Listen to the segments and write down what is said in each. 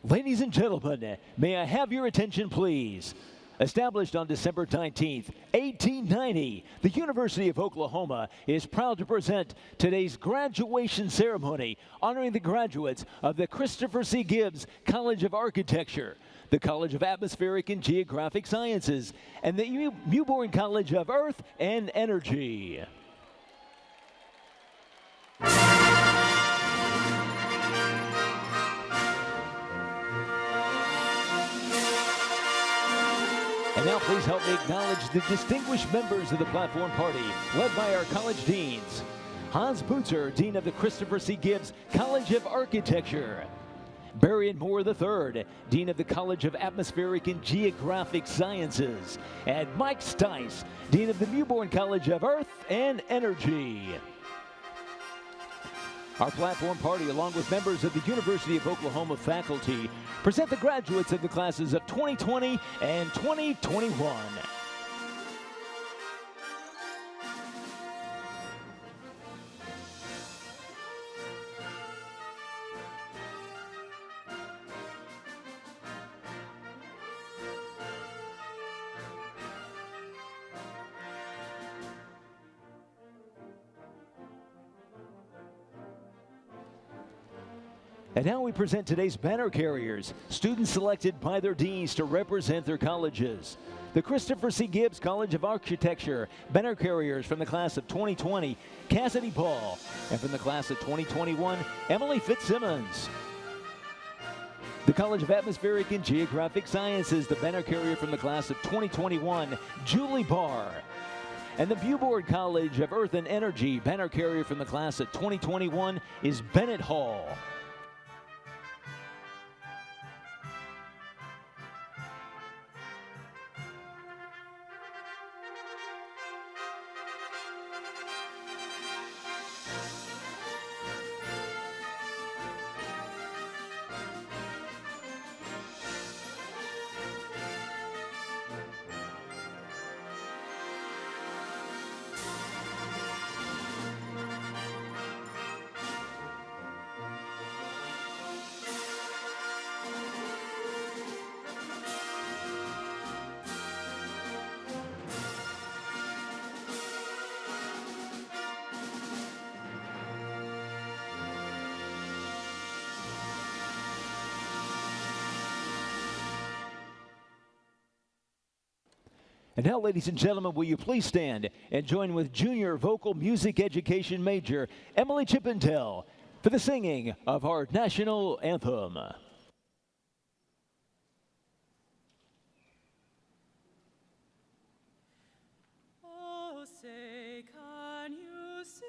Ladies and gentlemen, may I have your attention, please? Established on December 19th, 1890, the University of Oklahoma is proud to present today's graduation ceremony honoring the graduates of the Christopher C. Gibbs College of Architecture, the College of Atmospheric and Geographic Sciences, and the Mewbourne College of Earth and Energy. And now please help me acknowledge the distinguished members of the platform party, led by our college deans. Hans Bootzer, Dean of the Christopher C. Gibbs College of Architecture. Barry Moore III, Dean of the College of Atmospheric and Geographic Sciences. And Mike Stice, Dean of the Mewbourne College of Earth and Energy. Our platform party, along with members of the University of Oklahoma faculty, present the graduates of the classes of 2020 and 2021. And now we present today's banner carriers, students selected by their deans to represent their colleges. The Christopher C. Gibbs College of Architecture banner carriers from the class of 2020, Cassidy Paul, and from the class of 2021, Emily Fitzsimmons. The College of Atmospheric and Geographic Sciences, the banner carrier from the class of 2021, Julie Barr. And the Mewbourne College of Earth and Energy banner carrier from the class of 2021 is Bennett Hall. And now, ladies and gentlemen, will you please stand and join with junior vocal music education major Emily Chippendale for the singing of our national anthem. Oh, say, can you see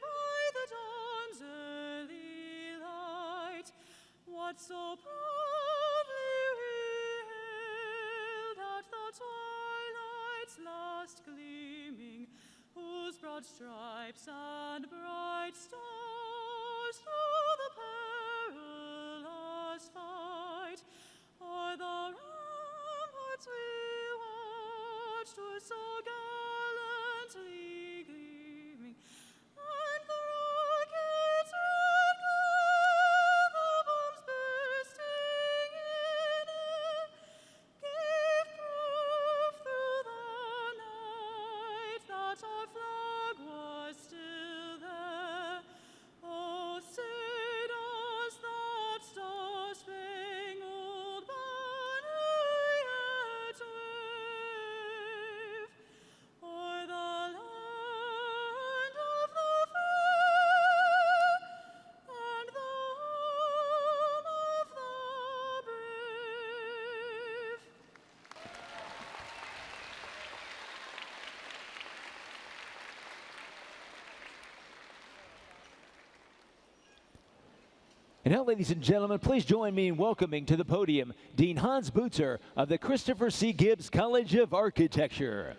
by the dawn's early light what so twilight's last gleaming, whose broad stripes and bright stars through the perilous fight o'er the ramparts we watched were so gallantly gleaming, and the rockets red glare, the bombs bursting in air, gave proof through the night that our flag was still there. Oh, say does that star-spangled banner yet wave o'er the land of the fair and the home of the brave? And now, ladies and gentlemen, please join me in welcoming to the podium Dean Hans Bootzer of the Christopher C. Gibbs College of Architecture.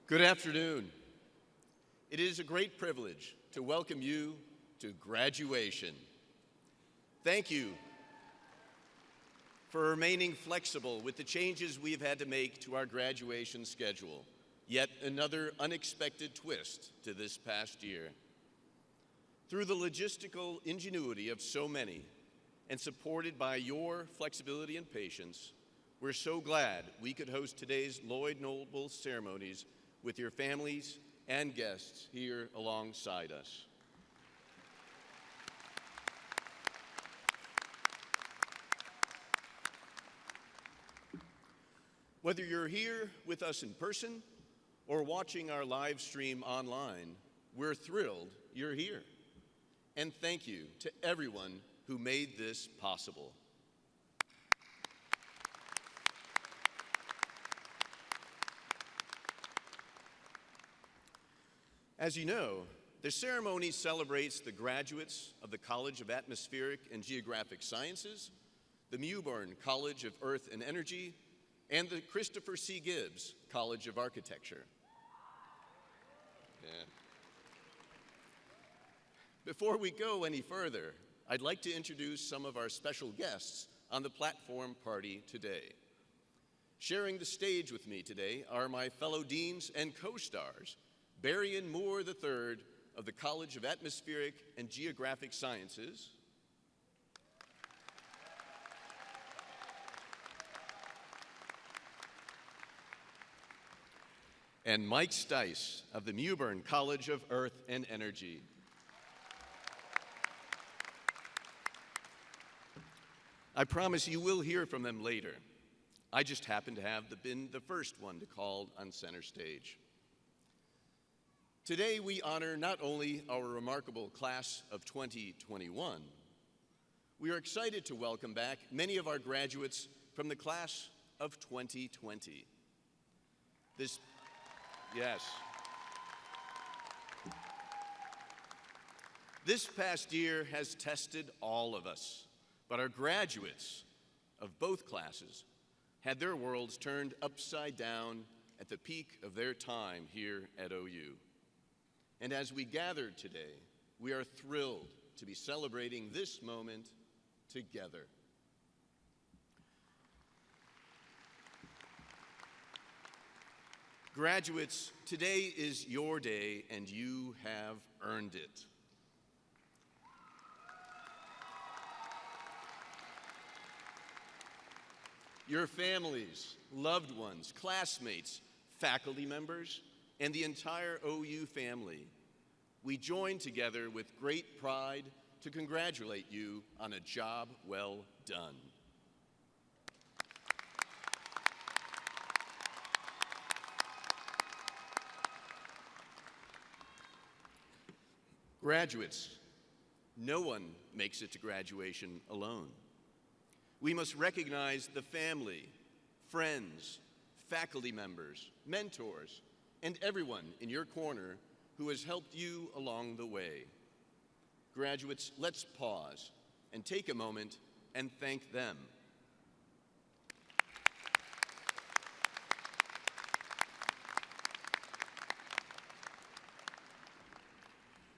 Good afternoon. It is a great privilege to welcome you to graduation. Thank you for remaining flexible with the changes we've had to make to our graduation schedule. Yet another unexpected twist to this past year. Through the logistical ingenuity of so many, and supported by your flexibility and patience, we're so glad we could host today's Lloyd Noble ceremonies with your families and guests here alongside us. Whether you're here with us in person or watching our live stream online, we're thrilled you're here. And thank you to everyone who made this possible. As you know, the ceremony celebrates the graduates of the College of Atmospheric and Geographic Sciences, the Mewbourne College of Earth and Energy, and the Christopher C. Gibbs College of Architecture. Yeah. Before we go any further, I'd like to introduce some of our special guests on the platform party today. Sharing the stage with me today are my fellow deans and co-stars, Berrien Moore III of the College of Atmospheric and Geographic Sciences, and Mike Stice of the Mewbourne College of Earth and Energy. I promise you will hear from them later. I just happen to have been the first one to call on center stage. Today we honor not only our remarkable class of 2021, we are excited to welcome back many of our graduates from the class of 2020. Yes. This past year has tested all of us, but our graduates of both classes had their worlds turned upside down at the peak of their time here at OU. And as we gathered today, we are thrilled to be celebrating this moment together. Graduates, today is your day and you have earned it. Your families, loved ones, classmates, faculty members, and the entire OU family, we join together with great pride to congratulate you on a job well done. Graduates, no one makes it to graduation alone. We must recognize the family, friends, faculty members, mentors, and everyone in your corner who has helped you along the way. Graduates, let's pause and take a moment and thank them.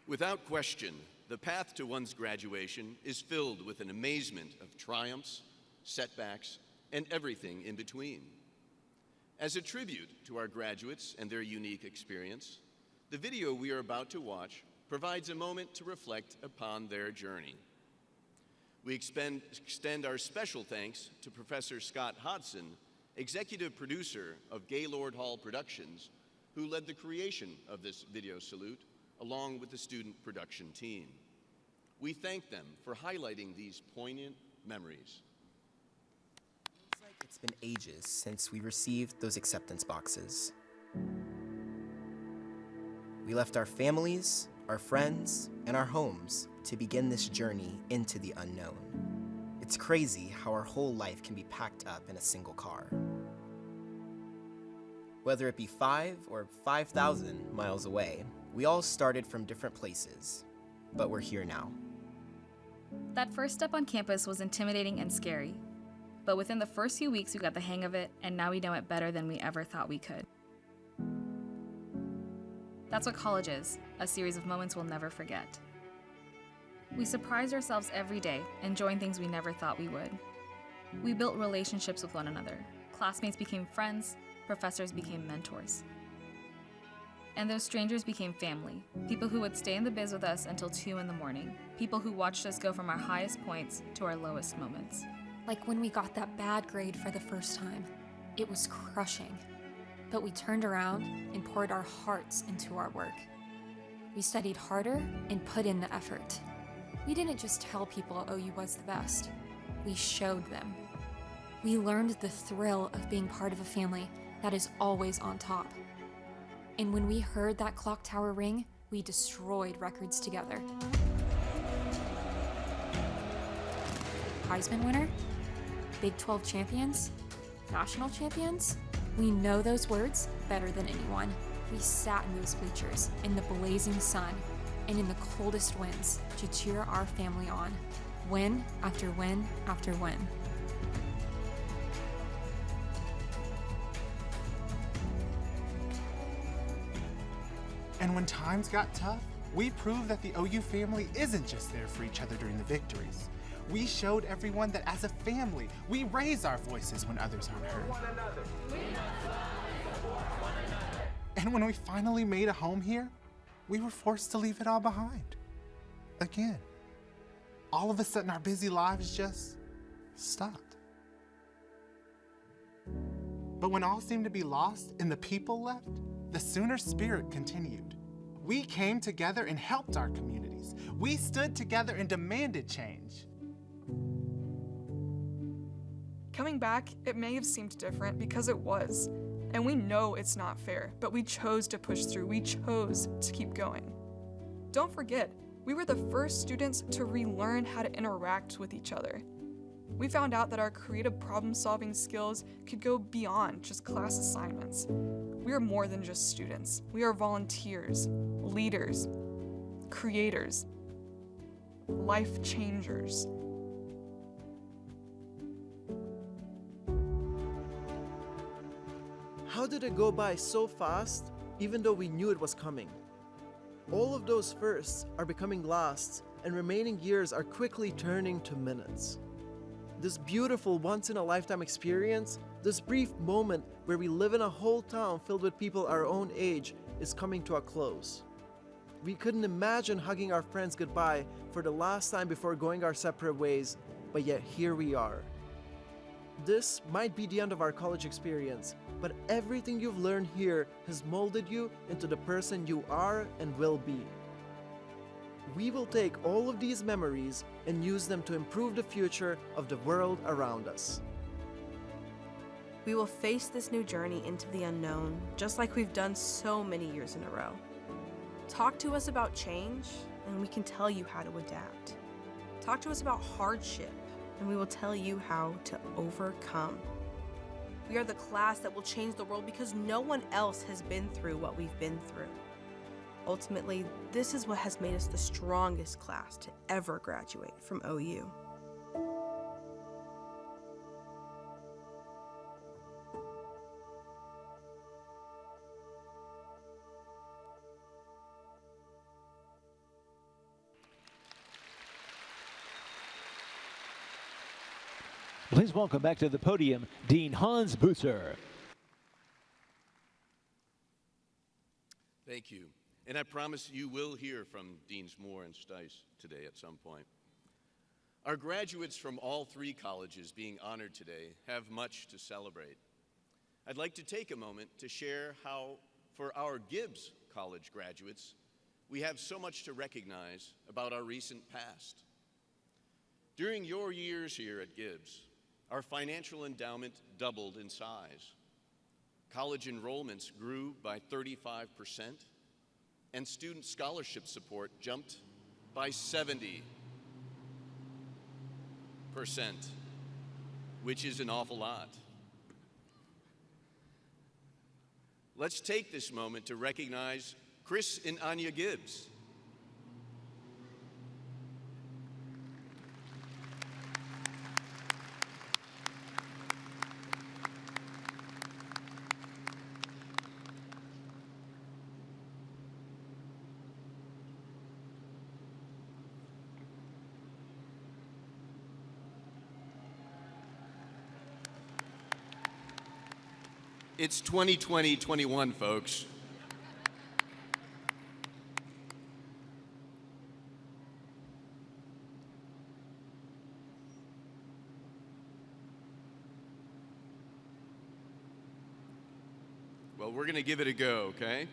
Without question, the path to one's graduation is filled with an amazement of triumphs, setbacks, and everything in between. As a tribute to our graduates and their unique experience, the video we are about to watch provides a moment to reflect upon their journey. We extend our special thanks to Professor Scott Hodson, executive producer of Gaylord Hall Productions, who led the creation of this video salute, along with the student production team. We thank them for highlighting these poignant memories. Feels like it's been ages since we received those acceptance boxes. We left our families, our friends, and our homes to begin this journey into the unknown. It's crazy how our whole life can be packed up in a single car. Whether it be 5 or 5,000 miles away, we all started from different places, but we're here now. That first step on campus was intimidating and scary, but within the first few weeks we got the hang of it, and now we know it better than we ever thought we could. That's what college is, a series of moments we'll never forget. We surprise ourselves every day, enjoying things we never thought we would. We built relationships with one another. Classmates became friends, professors became mentors. And those strangers became family, people who would stay in the biz with us until 2 in the morning, people who watched us go from our highest points to our lowest moments. Like when we got that bad grade for the first time. It was crushing. But we turned around and poured our hearts into our work. We studied harder and put in the effort. We didn't just tell people OU was the best. We showed them. We learned the thrill of being part of a family that is always on top. And when we heard that clock tower ring, we destroyed records together. Heisman winner? Big 12 champions? National champions? We know those words better than anyone. We sat in those bleachers, in the blazing sun, and in the coldest winds to cheer our family on, win after win after win. And when times got tough, we proved that the OU family isn't just there for each other during the victories. We showed everyone that as a family, we raise our voices when others aren't heard. And when we finally made a home here, we were forced to leave it all behind. Again. All of a sudden, our busy lives just stopped. But when all seemed to be lost and the people left, the Sooner spirit continued. We came together and helped our communities. We stood together and demanded change. Coming back, it may have seemed different because it was. And we know it's not fair, but we chose to push through. We chose to keep going. Don't forget, we were the first students to relearn how to interact with each other. We found out that our creative problem-solving skills could go beyond just class assignments. We are more than just students. We are volunteers, leaders, creators, life changers. How did it go by so fast, even though we knew it was coming? All of those firsts are becoming lasts, and remaining years are quickly turning to minutes. This beautiful once-in-a-lifetime experience, this brief moment where we live in a whole town filled with people our own age, is coming to a close. We couldn't imagine hugging our friends goodbye for the last time before going our separate ways, but yet here we are. This might be the end of our college experience, but everything you've learned here has molded you into the person you are and will be. We will take all of these memories and use them to improve the future of the world around us. We will face this new journey into the unknown, just like we've done so many years in a row. Talk to us about change, and we can tell you how to adapt. Talk to us about hardship, and we will tell you how to overcome. We are the class that will change the world because no one else has been through what we've been through. Ultimately, this is what has made us the strongest class to ever graduate from OU. Please welcome back to the podium, Dean Hans Busser. Thank you. And I promise you will hear from Deans Moore and Stice today at some point. Our graduates from all three colleges being honored today have much to celebrate. I'd like to take a moment to share how, for our Gibbs College graduates, we have so much to recognize about our recent past. During your years here at Gibbs, our financial endowment doubled in size. College enrollments grew by 35%, and student scholarship support jumped by 70%, which is an awful lot. Let's take this moment to recognize Chris and Anya Gibbs. It's 2020-21, folks. Well, we're going to give it a go, okay?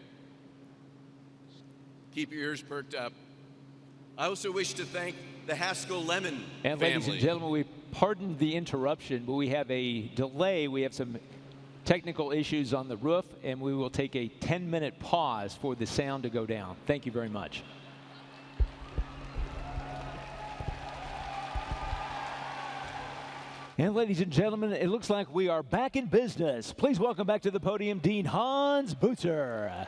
Keep your ears perked up. I also wish to thank the Haskell-Lemon And family. ladies and gentlemen, we pardon the interruption, but we have a delay. We have some technical issues on the roof, and we will take a 10-minute pause for the sound to go down. Thank you very much. And ladies and gentlemen, it looks like we are back in business. Please welcome back to the podium Dean Hans Butzer.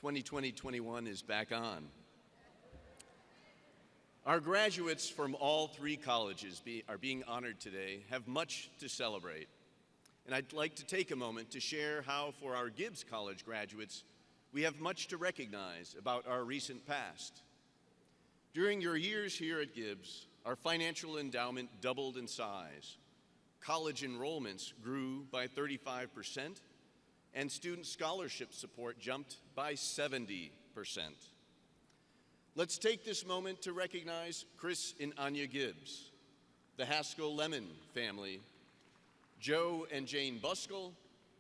2020-21 is back on. Our graduates from all three colleges are being honored today, have much to celebrate. And I'd like to take a moment to share how for our Gibbs College graduates, we have much to recognize about our recent past. During your years here at Gibbs, our financial endowment doubled in size. College enrollments grew by 35%, and student scholarship support jumped by 70%. Let's take this moment to recognize Chris and Anya Gibbs, the Haskell-Lemon family, Joe and Jane Buskell,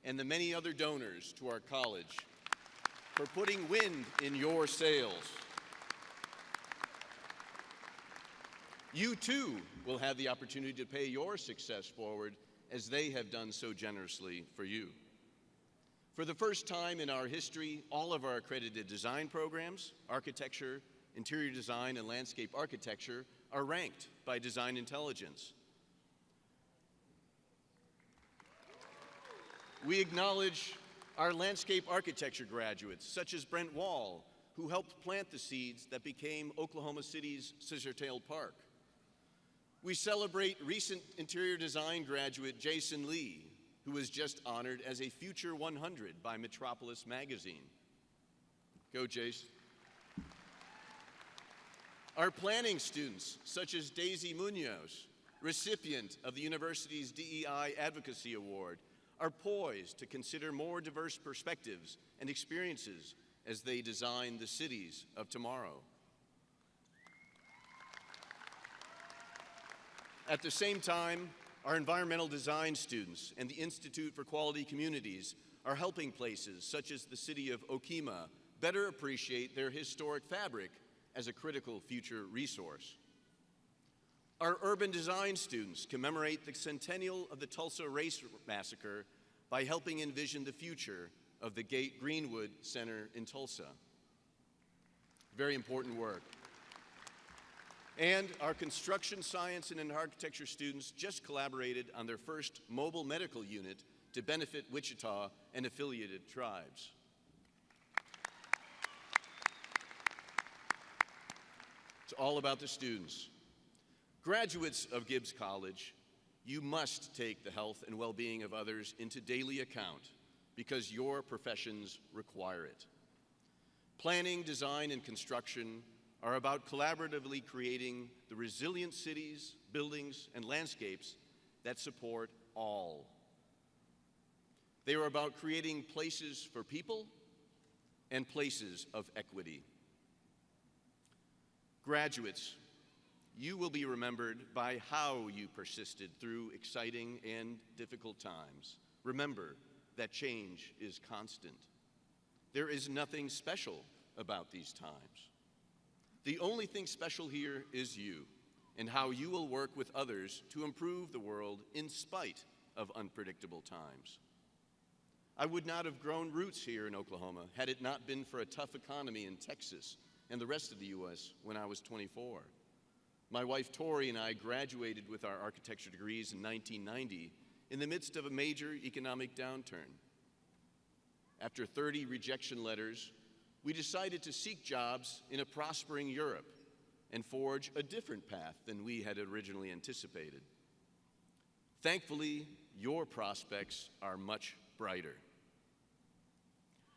and the many other donors to our college for putting wind in your sails. You too will have the opportunity to pay your success forward as they have done so generously for you. For the first time in our history, all of our accredited design programs, architecture, interior design, and landscape architecture are ranked by Design Intelligence. We acknowledge our landscape architecture graduates, such as Brent Wall, who helped plant the seeds that became Oklahoma City's Scissortail Park. We celebrate recent interior design graduate Jason Lee, who was just honored as a Future 100 by Metropolis magazine. Go, Jason. Our planning students, such as Daisy Munoz, recipient of the university's DEI Advocacy Award, are poised to consider more diverse perspectives and experiences as they design the cities of tomorrow. At the same time, our environmental design students and the Institute for Quality Communities are helping places such as the city of Okima better appreciate their historic fabric as a critical future resource. Our urban design students commemorate the centennial of the Tulsa Race Massacre by helping envision the future of the Gate Greenwood Center in Tulsa. Very important work. And our construction science and architecture students just collaborated on their first mobile medical unit to benefit Wichita and affiliated tribes. It's all about the students. Graduates of Gibbs College, you must take the health and well-being of others into daily account because your professions require it. Planning, design, and construction are about collaboratively creating the resilient cities, buildings, and landscapes that support all. They are about creating places for people and places of equity. Graduates, you will be remembered by how you persisted through exciting and difficult times. Remember that change is constant. There is nothing special about these times. The only thing special here is you and how you will work with others to improve the world in spite of unpredictable times. I would not have grown roots here in Oklahoma had it not been for a tough economy in Texas and the rest of the U.S. when I was 24. My wife Tori and I graduated with our architecture degrees in 1990 in the midst of a major economic downturn. After 30 rejection letters, we decided to seek jobs in a prospering Europe and forge a different path than we had originally anticipated. Thankfully, your prospects are much brighter.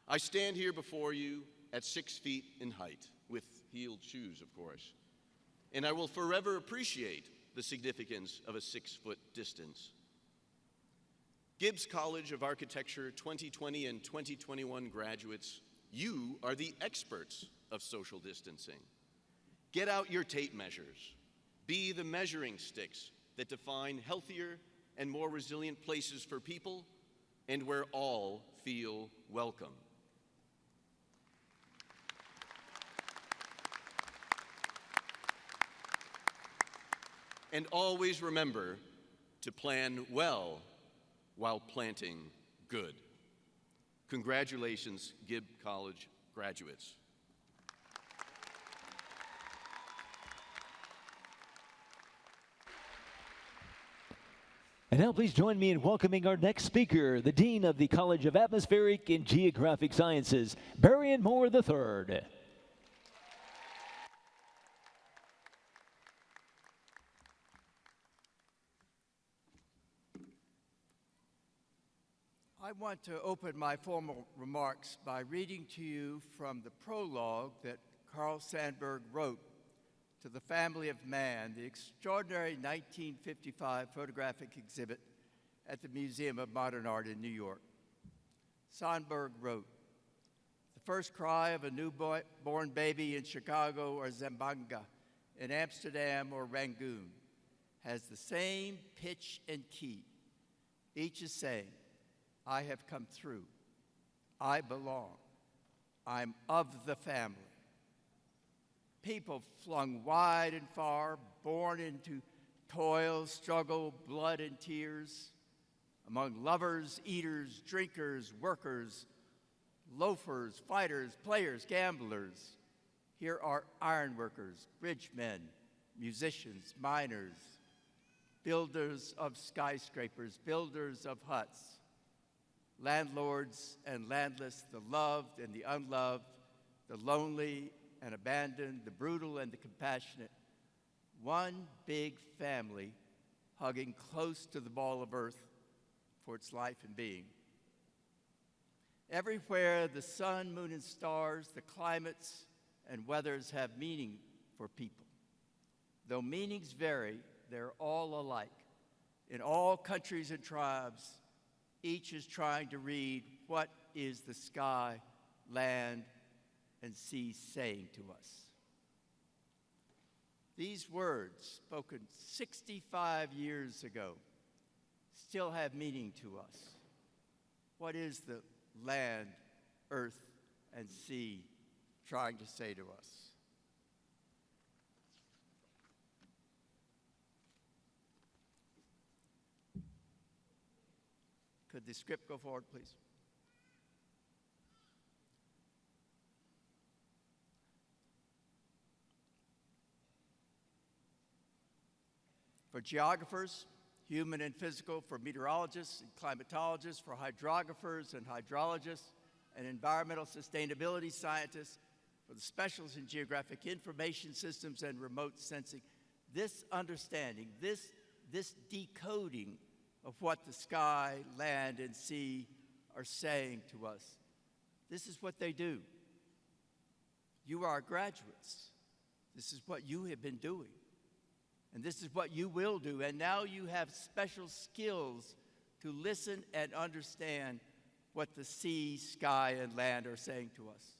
I stand here before you at 6 feet in height, with heeled shoes, of course, and I will forever appreciate the significance of a 6-foot distance. Gibbs College of Architecture 2020 and 2021 graduates, you are the experts of social distancing. Get out your tape measures. Be the measuring sticks that define healthier and more resilient places for people and where all feel welcome. And always remember to plan well while planting good. Congratulations, Gibbs College graduates. And now please join me in welcoming our next speaker, the Dean of the College of Atmospheric and Geographic Sciences, Barry Moore III. I want to open my formal remarks by reading to you from the prologue that Carl Sandburg wrote to The Family of Man, the extraordinary 1955 photographic exhibit at the Museum of Modern Art in New York. Sandburg wrote, "The first cry of a newborn baby in Chicago or Zamboanga, in Amsterdam or Rangoon, has the same pitch and key. Each is saying, I have come through. I belong. I'm of the family. People flung wide and far, born into toil, struggle, blood, and tears, among lovers, eaters, drinkers, workers, loafers, fighters, players, gamblers. Here are ironworkers, bridgemen, musicians, miners, builders of skyscrapers, builders of huts, landlords and landless, the loved and the unloved, the lonely and abandoned, the brutal and the compassionate. One big family hugging close to the ball of earth for its life and being. Everywhere the sun, moon, and stars, the climates and weathers have meaning for people. Though meanings vary, they're all alike. In all countries and tribes, each is trying to read what is the sky, land, and sea saying to us. These words, spoken 65 years ago, still have meaning to us. What is the land, earth, and sea trying to say to us? Could the script go forward, please? For geographers, human and physical, for meteorologists and climatologists, for hydrographers and hydrologists, and environmental sustainability scientists, for the specialists in geographic information systems and remote sensing, this understanding, this decoding of what the sky, land, and sea are saying to us. This is what they do. You are graduates. This is what you have been doing. And this is what you will do. And now you have special skills to listen and understand what the sea, sky, and land are saying to us.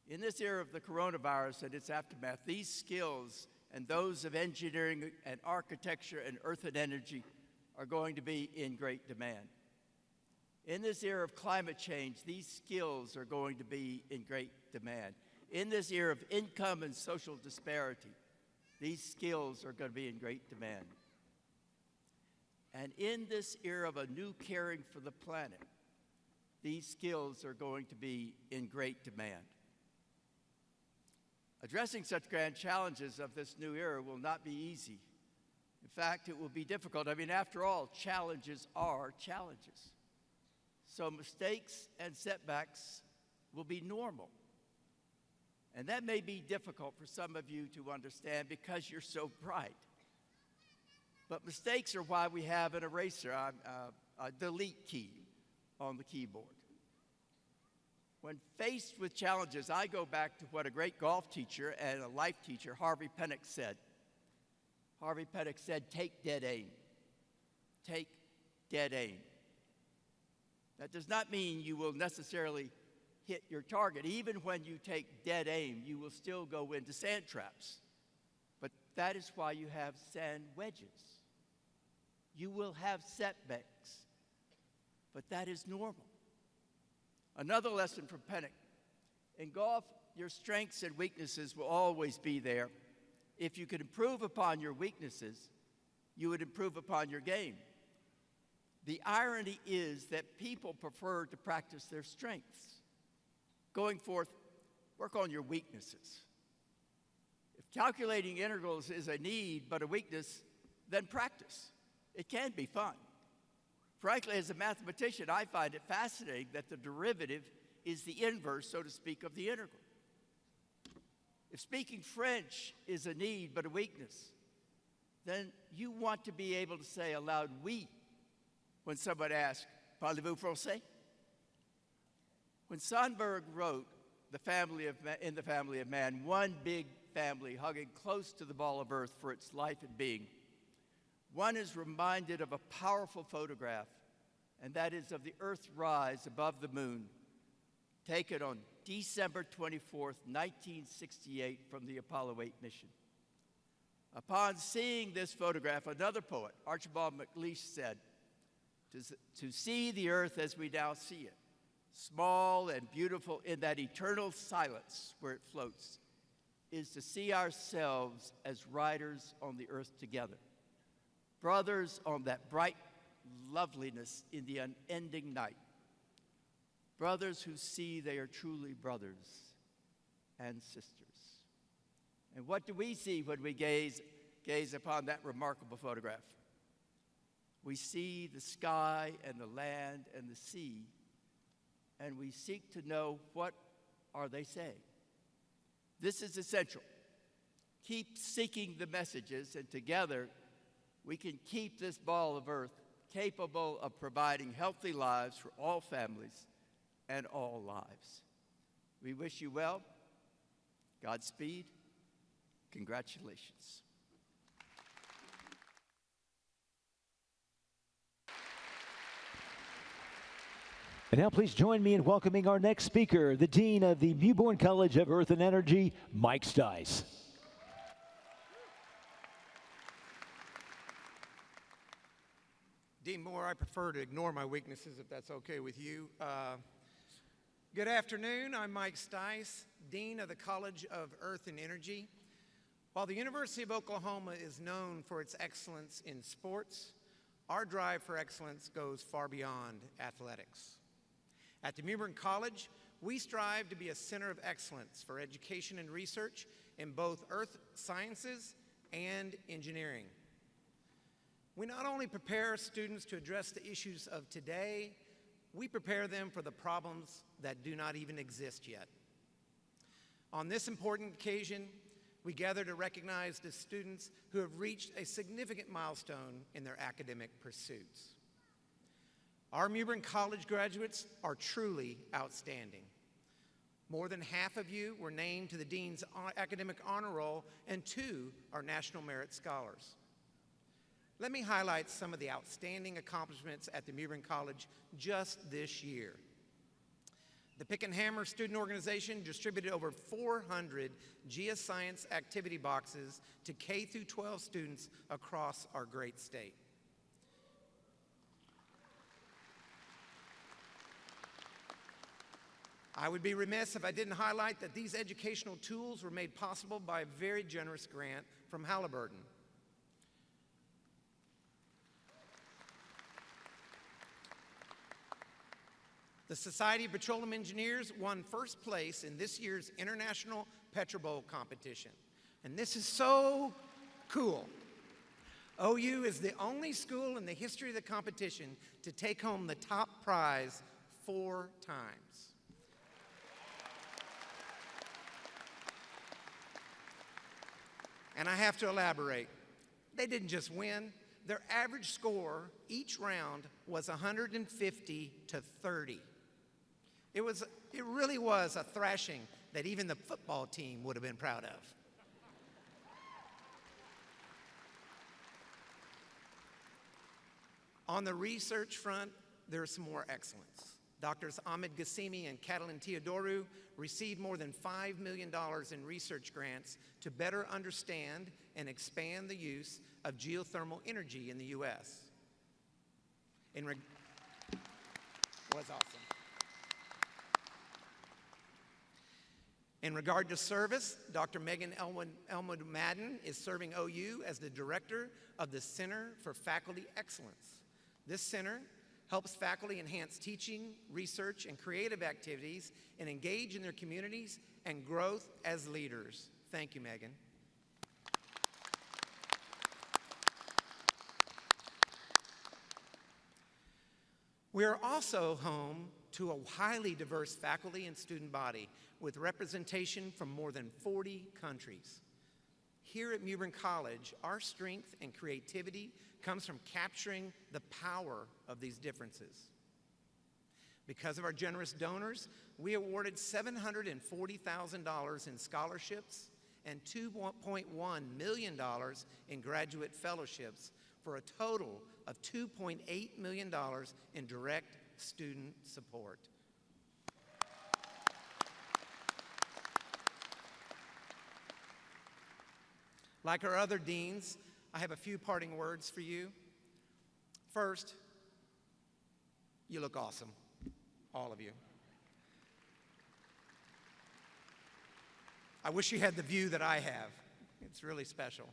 In this era of the coronavirus and its aftermath, these skills and those of engineering and architecture and earth and energy are going to be in great demand. In this era of climate change, these skills are going to be in great demand. In this era of income and social disparity, these skills are going to be in great demand. And in this era of a new caring for the planet, these skills are going to be in great demand. Addressing such grand challenges of this new era will not be easy. In fact, it will be difficult. I mean, after all, challenges are challenges. So mistakes and setbacks will be normal. And that may be difficult for some of you to understand because you're so bright. But mistakes are why we have an eraser, a delete key on the keyboard. When faced with challenges, I go back to what a great golf teacher and a life teacher, Harvey Penick, said. Harvey Penick said, take dead aim. Take dead aim. That does not mean you will necessarily hit your target. Even when you take dead aim, you will still go into sand traps. But that is why you have sand wedges. You will have setbacks, but that is normal. Another lesson from Pennock: in golf, your strengths and weaknesses will always be there. If you could improve upon your weaknesses, you would improve upon your game. The irony is that people prefer to practice their strengths. Going forth, work on your weaknesses. If calculating integrals is a need but a weakness, then practice. It can be fun. Frankly, as a mathematician, I find it fascinating that the derivative is the inverse, so to speak, of the integral. If speaking French is a need but a weakness, then you want to be able to say aloud, oui, when someone asks, parlez-vous français? When Sandberg wrote In the Family of Man, one big family hugging close to the ball of earth for its life and being, one is reminded of a powerful photograph, and that is of the Earthrise above the moon, taken on December 24th, 1968, from the Apollo 8 mission. Upon seeing this photograph, another poet, Archibald MacLeish, said, to see the earth as we now see it, small and beautiful in that eternal silence where it floats, is to see ourselves as riders on the earth together, brothers on that bright loveliness in the unending night, brothers who see they are truly brothers and sisters. And what do we see when we gaze upon that remarkable photograph? We see the sky and the land and the sea, and we seek to know, what are they saying? This is essential. Keep seeking the messages, and together we can keep this ball of earth capable of providing healthy lives for all families and all lives. We wish you well. Godspeed. Congratulations. And now please join me in welcoming our next speaker, the Dean of the Mewbourne College of Earth and Energy, Mike Stice. Dean Moore, I prefer to ignore my weaknesses if that's okay with you. Good afternoon, I'm Mike Stice, Dean of the College of Earth and Energy. While the University of Oklahoma is known for its excellence in sports, our drive for excellence goes far beyond athletics. At the Mewbourne College, we strive to be a center of excellence for education and research in both earth sciences and engineering. We not only prepare students to address the issues of today, we prepare them for the problems that do not even exist yet. On this important occasion, we gather to recognize the students who have reached a significant milestone in their academic pursuits. Our Mewbourne College graduates are truly outstanding. More than half of you were named to the Dean's Academic Honor Roll, and 2 are National Merit Scholars. Let me highlight some of the outstanding accomplishments at the Mewbourne College just this year. The Pick and Hammer Student Organization distributed over 400 geoscience activity boxes to K-12 students across our great state. I would be remiss if I didn't highlight that these educational tools were made possible by a very generous grant from Halliburton. The Society of Petroleum Engineers won first place in this year's International Petrobowl competition. And this is so cool. OU is the only school in the history of the competition to take home the top prize 4 times. And I have to elaborate. They didn't just win. Their average score each round was 150 to 30. It really was a thrashing that even the football team would have been proud of. On the research front, there's some more excellence. Doctors Ahmed Gassimi and Catalin Teodoru received more than $5 million in research grants to better understand and expand the use of geothermal energy in the U.S. Was awesome. In regard to service, Dr. Megan Elwood Madden is serving OU as the director of the Center for Faculty Excellence. This center helps faculty enhance teaching, research, and creative activities and engage in their communities and growth as leaders. Thank you, Megan. We are also home to a highly diverse faculty and student body with representation from more than 40 countries. Here at Mewbourne College, our strength and creativity comes from capturing the power of these differences. Because of our generous donors, we awarded $740,000 in scholarships and $2.1 million in graduate fellowships for a total of $2.8 million in direct student support. Like our other deans, I have a few parting words for you. First, you look awesome, all of you. I wish you had the view that I have. It's really special.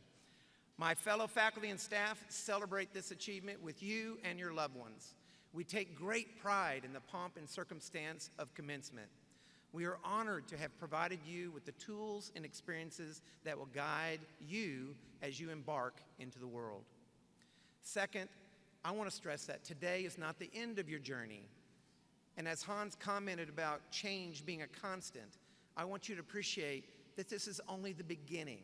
My fellow faculty and staff celebrate this achievement with you and your loved ones. We take great pride in the pomp and circumstance of commencement. We are honored to have provided you with the tools and experiences that will guide you as you embark into the world. Second, I want to stress that today is not the end of your journey. And as Hans commented about change being a constant, I want you to appreciate that this is only the beginning.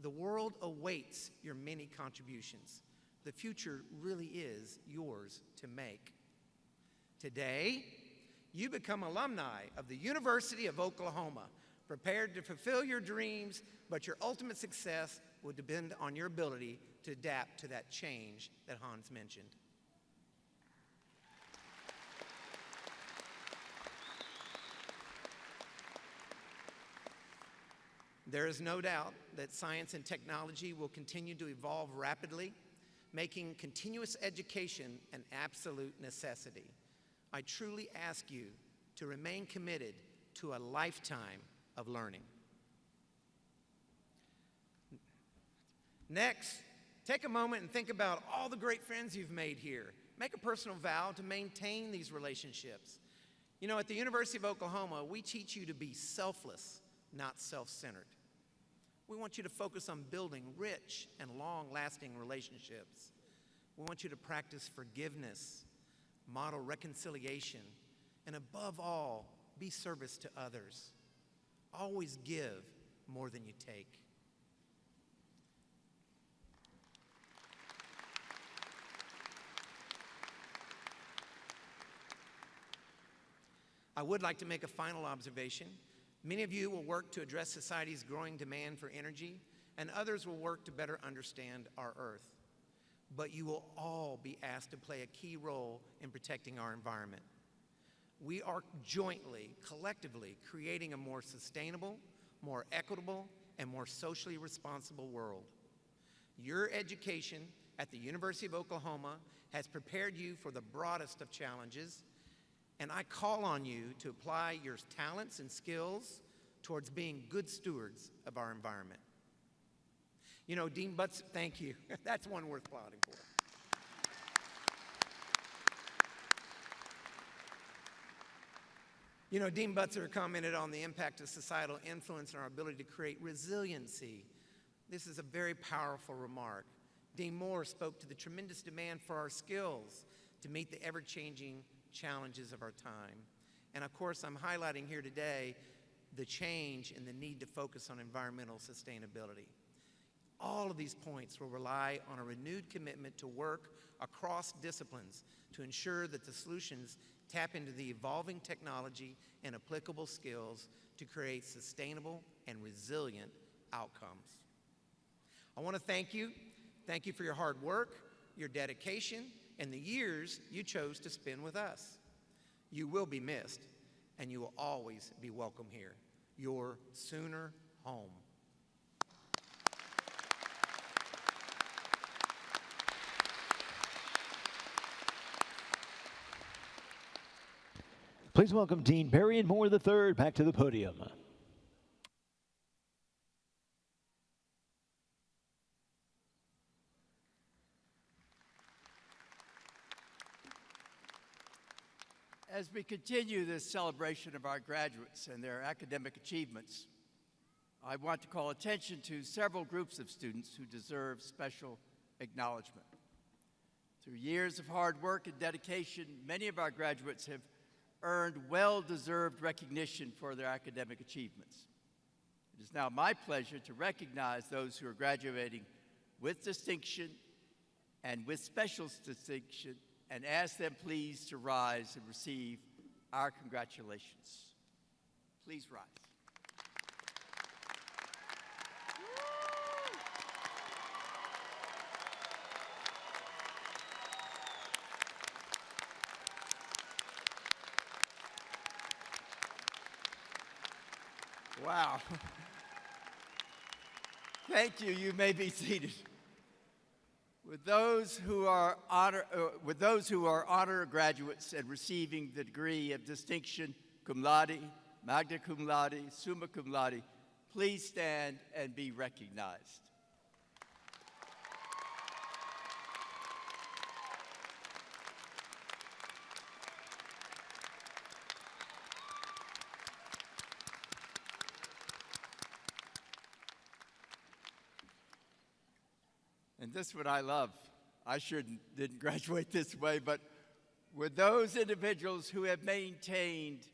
The world awaits your many contributions. The future really is yours to make. Today, you become alumni of the University of Oklahoma, prepared to fulfill your dreams, but your ultimate success will depend on your ability to adapt to that change that Hans mentioned. There is no doubt that science and technology will continue to evolve rapidly, making continuous education an absolute necessity. I truly ask you to remain committed to a lifetime of learning. Next, take a moment and think about all the great friends you've made here. Make a personal vow to maintain these relationships. You know, at the University of Oklahoma, we teach you to be selfless, not self-centered. We want you to focus on building rich and long-lasting relationships. We want you to practice forgiveness, model reconciliation, and above all, be service to others. Always give more than you take. I would like to make a final observation. Many of you will work to address society's growing demand for energy, and others will work to better understand our Earth. But you will all be asked to play a key role in protecting our environment. We are jointly, collectively, creating a more sustainable, more equitable, and more socially responsible world. Your education at the University of Oklahoma has prepared you for the broadest of challenges, and I call on you to apply your talents and skills towards being good stewards of our environment. You know, Dean Butts, thank you. That's one worth applauding for. You know, Dean Butzer commented on the impact of societal influence on our ability to create resiliency. This is a very powerful remark. Dean Moore spoke to the tremendous demand for our skills to meet the ever-changing challenges of our time. And of course, I'm highlighting here today the change and the need to focus on environmental sustainability. All of these points will rely on a renewed commitment to work across disciplines to ensure that the solutions tap into the evolving technology and applicable skills to create sustainable and resilient outcomes. I want to thank you. Thank you for your hard work, your dedication, and the years you chose to spend with us. You will be missed, and you will always be welcome here, your Sooner home. Please welcome Dean Berrien Moore III back to the podium. As we continue this celebration of our graduates and their academic achievements, I want to call attention to several groups of students who deserve special acknowledgement. Through years of hard work and dedication, many of our graduates have earned well-deserved recognition for their academic achievements. It is now my pleasure to recognize those who are graduating with distinction and with special distinction, and ask them please to rise and receive our congratulations. Please rise. Wow. Thank you. You may be seated. With those who are honor graduates and receiving the degree of distinction, cum laude, magna cum laude, summa cum laude, please stand and be recognized. And this one I love. I didn't graduate this way, but with those individuals who have maintained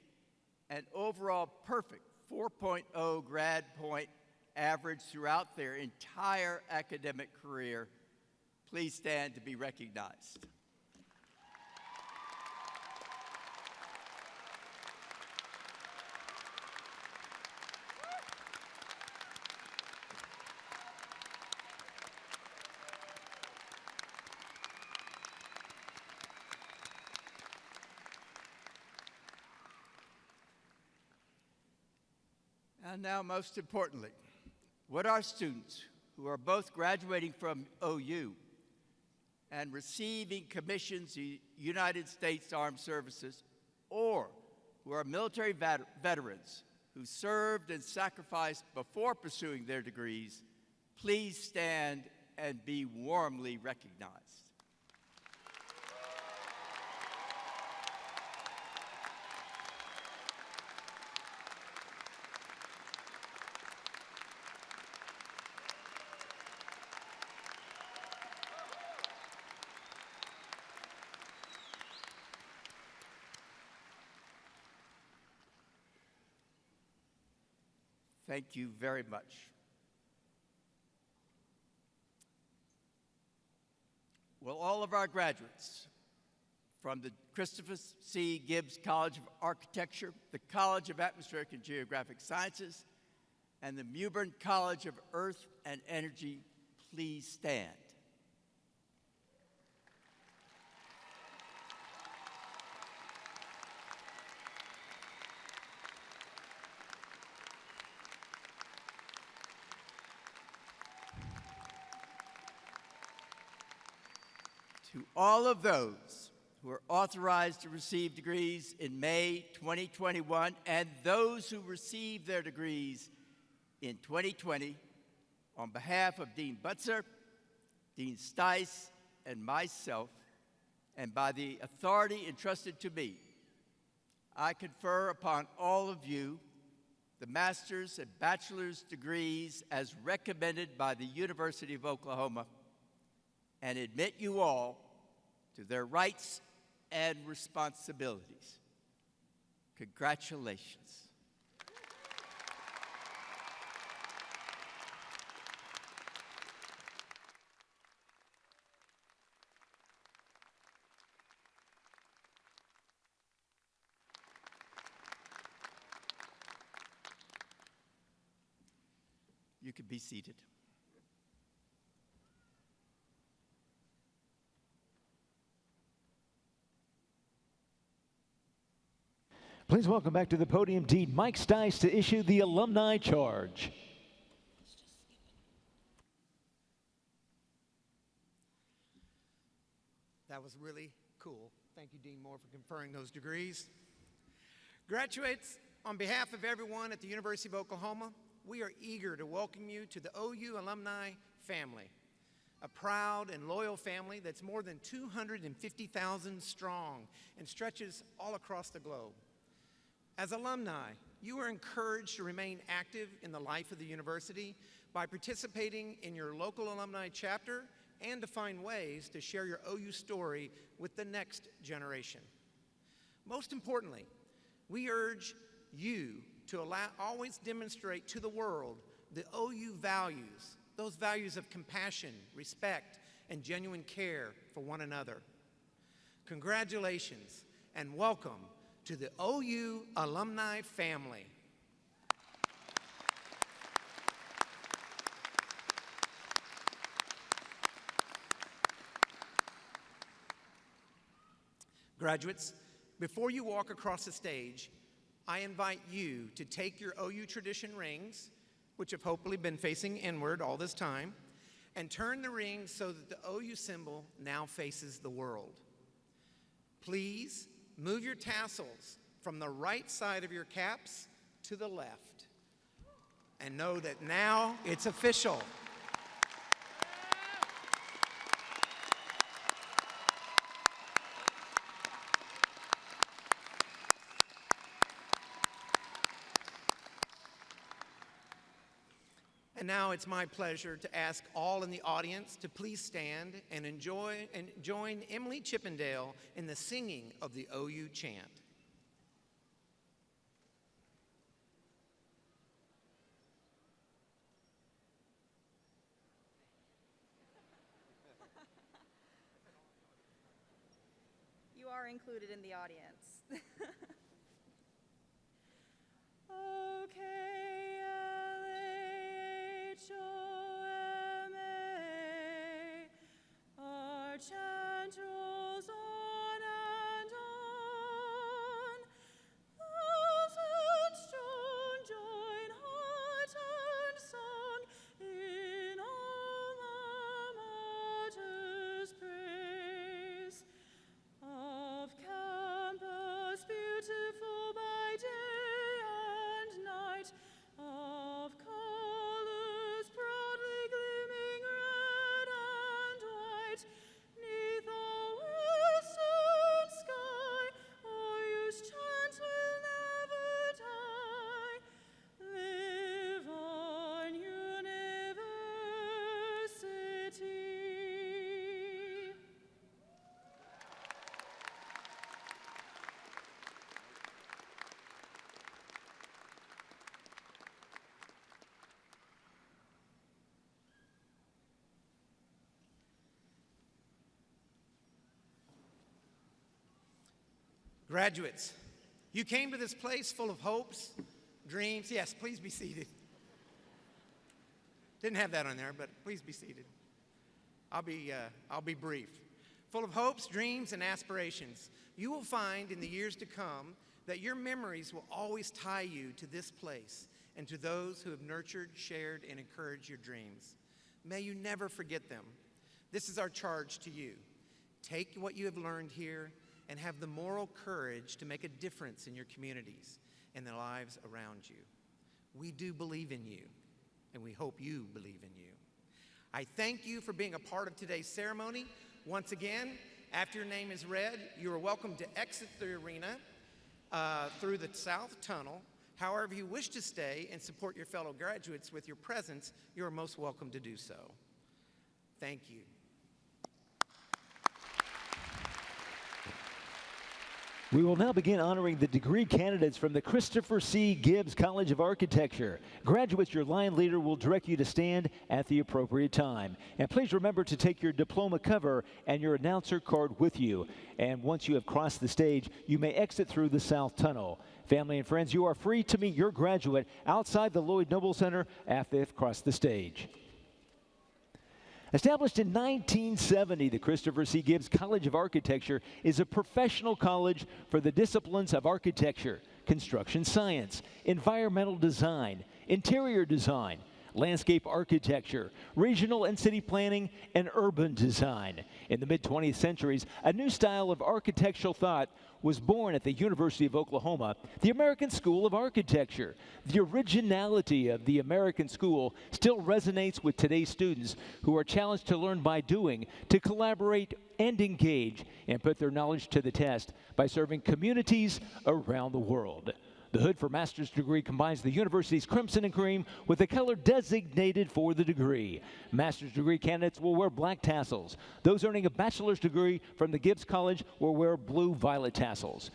an overall perfect 4.0 grad point average throughout their entire academic career, please stand to be recognized. And now, most importantly, would our students who are both graduating from OU and receiving commissions in the United States Armed Services, or who are military veterans who served and sacrificed before pursuing their degrees, please stand and be warmly recognized. Thank you very much. Will all of our graduates from the Christopher C. Gibbs College of Architecture, the College of Atmospheric and Geographic Sciences, and the Mewbourne College of Earth and Energy please stand? To all of those who are authorized to receive degrees in May 2021 and those who received their degrees in 2020, on behalf of Dean Butzer, Dean Stice, and myself, and by the authority entrusted to me, I confer upon all of you the master's and bachelor's degrees as recommended by the University of Oklahoma, and admit you all to their rights and responsibilities. Congratulations. You can be seated. Please welcome back to the podium Dean Mike Stice to issue the alumni charge. That was really cool. Thank you, Dean Moore, for conferring those degrees. Graduates, on behalf of everyone at the University of Oklahoma, we are eager to welcome you to the OU alumni family, a proud and loyal family that's more than 250,000 strong and stretches all across the globe. As alumni, you are encouraged to remain active in the life of the university by participating in your local alumni chapter and to find ways to share your OU story with the next generation. Most importantly, we urge you to always demonstrate to the world the OU values, those values of compassion, respect, and genuine care for one another. Congratulations and welcome to the OU alumni family. Graduates, before you walk across the stage, I invite you to take your OU tradition rings, which have hopefully been facing inward all this time, and turn the rings so that the OU symbol now faces the world. Please move your tassels from the right side of your caps to the left. And know that now it's official. And now it's my pleasure to ask all in the audience to please stand and join Emily Chippendale in the singing of the OU chant. You are included in the audience. Our chant rolls on and on. Thousand strong join heart and song in alma mater's praise. Of campus beautiful by day and night, of colors proudly gleaming red and white, 'neath the western sky, OU's chant will never die. Live on, University. Graduates, you came to this place full of hopes, dreams. Yes, please be seated. Didn't have that on there, but please be seated. I'll be brief. Full of hopes, dreams, and aspirations. You will find in the years to come that your memories will always tie you to this place and to those who have nurtured, shared, and encouraged your dreams. May you never forget them. This is our charge to you. Take what you have learned here and have the moral courage to make a difference in your communities and the lives around you. We do believe in you, and we hope you believe in you. I thank you for being a part of today's ceremony. Once again, after your name is read, you are welcome to exit the arena through the south tunnel. However you wish to stay and support your fellow graduates with your presence, you are most welcome to do so. Thank you. We will now begin honoring the degree candidates from the Christopher C. Gibbs College of Architecture. Graduates, your line leader will direct you to stand at the appropriate time. And please remember to take your diploma cover and your announcer card with you. And once you have crossed the stage, you may exit through the south tunnel. Family and friends, you are free to meet your graduate outside the Lloyd Noble Center after they've crossed the stage. Established in 1970, the Christopher C. Gibbs College of Architecture is a professional college for the disciplines of architecture, construction science, environmental design, interior design, landscape architecture, regional and city planning, and urban design. In the mid-20th centuries, a new style of architectural thought was born at the University of Oklahoma, the American School of Architecture. The originality of the American school still resonates with today's students who are challenged to learn by doing, to collaborate and engage, and put their knowledge to the test by serving communities around the world. The hood for master's degree combines the university's crimson and cream with the color designated for the degree. Master's degree candidates will wear black tassels. Those earning a bachelor's degree from the Gibbs College will wear blue-violet tassels.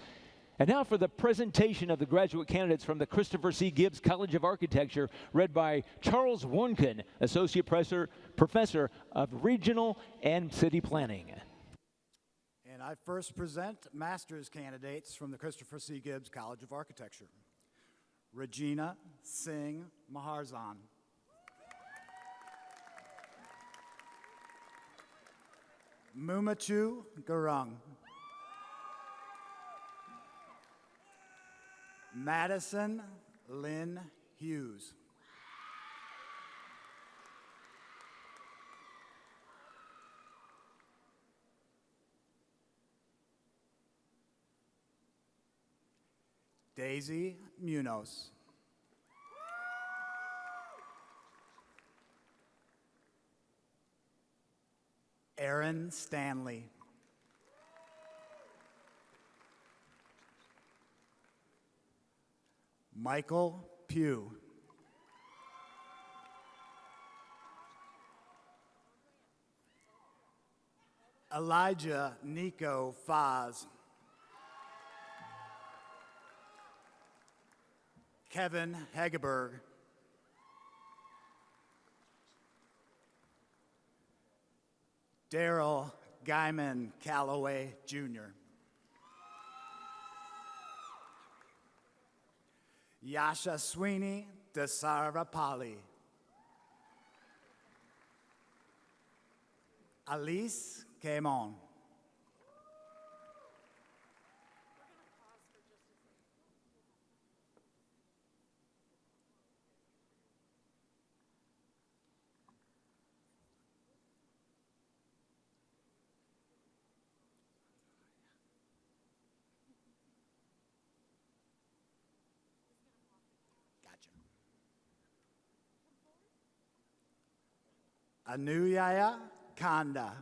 And now for the presentation of the graduate candidates from the Christopher C. Gibbs College of Architecture, read by Charles Warnken, Associate Professor of Regional and City Planning. And I first present master's candidates from the Christopher C. Gibbs College of Architecture. Regina Singh Maharzan. Mumachu Gurung. Madison Lynn Hughes. Daisy Munoz. Aaron Stanley. Michael Pugh. Elijah Nico Faz. Kevin Hageberg. Daryl Guyman Calloway, Jr. Yasha Sweeney Desarapali. Alice Camon. Anuyaya Kanda.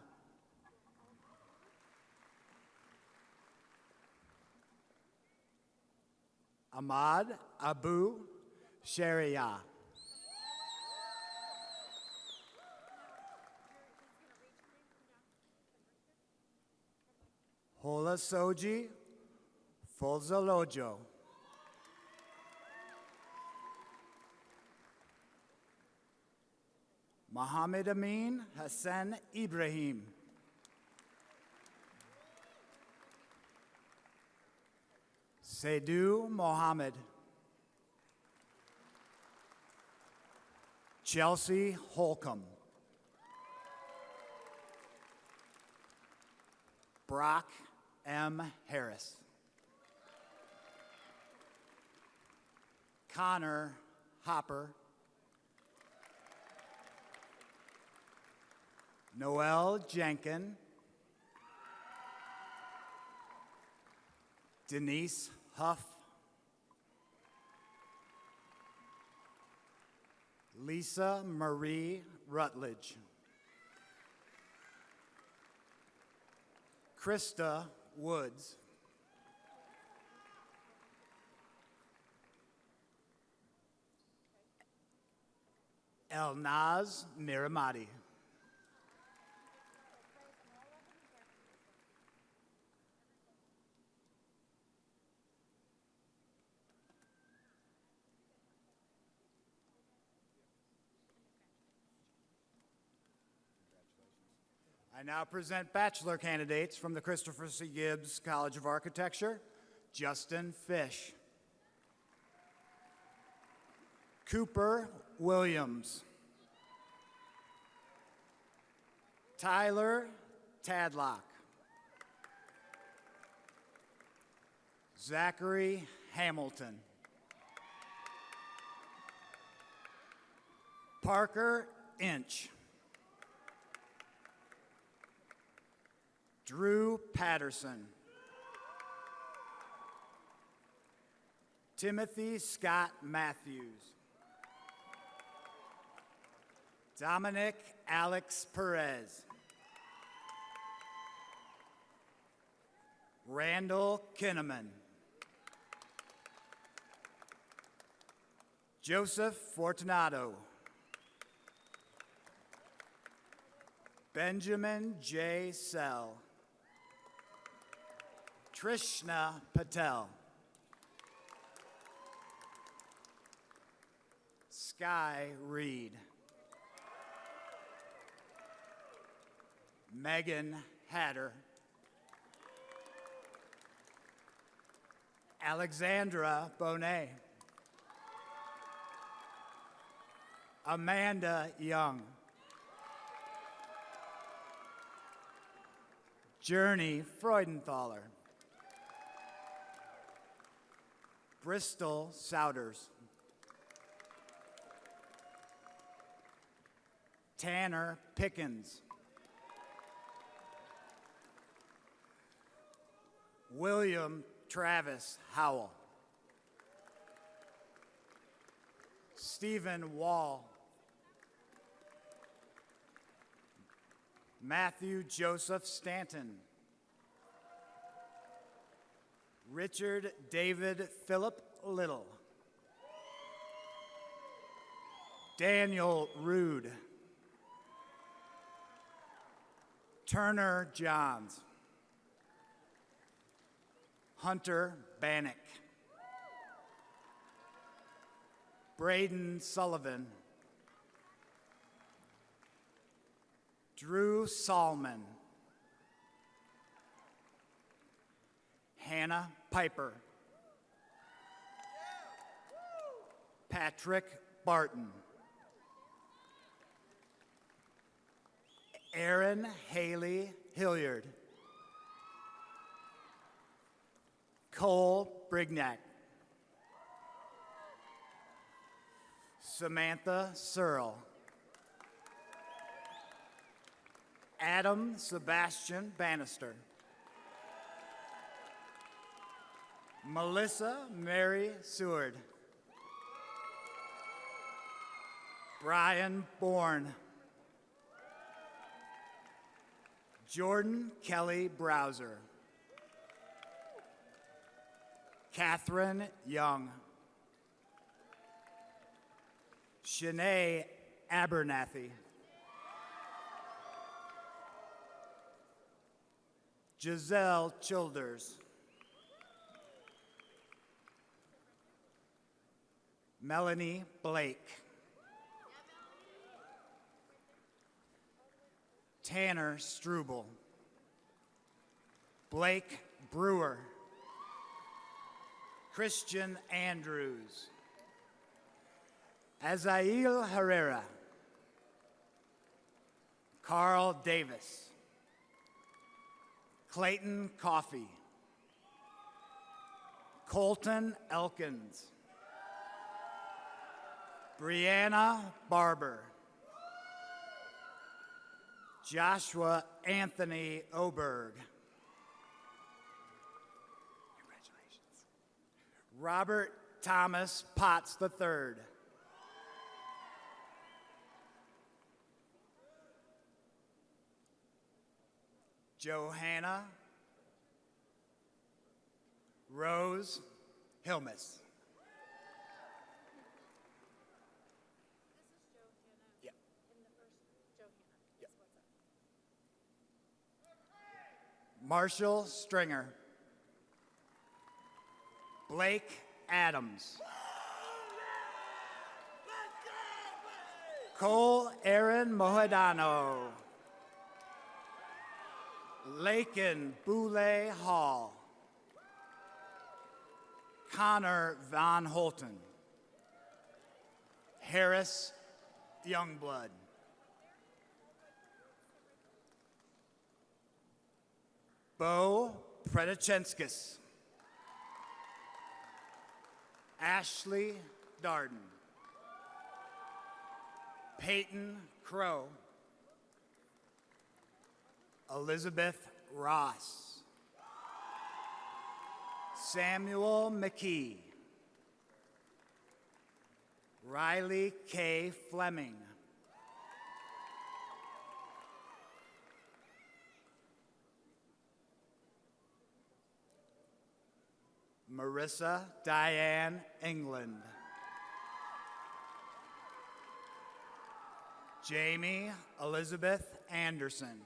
Ahmad Abu Sharia. Hola Soji Folzalojo. Mohammed Amin Hassan Ibrahim. Saidu Mohammed. Chelsea Holcomb. Brock M. Harris. Connor Hopper. Noel Jenkin. Denise Huff. Lisa Marie Rutledge. Krista Woods. Elnaz Miramati. I now present bachelor candidates from the Christopher C. Gibbs College of Architecture. Justin Fish. Cooper Williams. Tyler Tadlock. Zachary Hamilton. Parker Inch. Drew Patterson. Timothy Scott Matthews. Dominic Alex Perez. Randall Kinnaman. Joseph Fortunato. Benjamin J. Sell. Trishna Patel. Sky Reed. Megan Hatter. Alexandra Bonet. Amanda Young. Journey Freudenthaler. Bristol Souders. Tanner Pickens. William Travis Howell. Stephen Wall. Matthew Joseph Stanton. Richard David Philip Little. Daniel Rude. Turner Johns. Hunter Bannock. Braden Sullivan. Drew Salman. Hannah Piper. Patrick Barton. Aaron Haley Hilliard. Cole Brignac. Samantha Searle. Adam Sebastian Bannister. Melissa Mary Seward. Brian Bourne. Jordan Kelly Browser. Catherine Young. Shanae Abernathy. Giselle Childers. Melanie Blake. Tanner Struble. Blake Brewer. Christian Andrews. Azael Herrera. Carl Davis. Clayton Coffey. Colton Elkins. Brianna Barber. Joshua Anthony Oberg. Congratulations. Robert Thomas Potts III. Johanna Rose Hilmes. Yep. Yep. Marshall Stringer. Blake Adams. Cole Aaron Mohedano. Lakin Boulay Hall. Connor Van Holten. Harris Youngblood. Bo Predachenskis. Ashley Darden. Peyton Crow. Elizabeth Ross. Samuel McKee. Riley K. Fleming. Marissa Diane England. Jamie Elizabeth Anderson.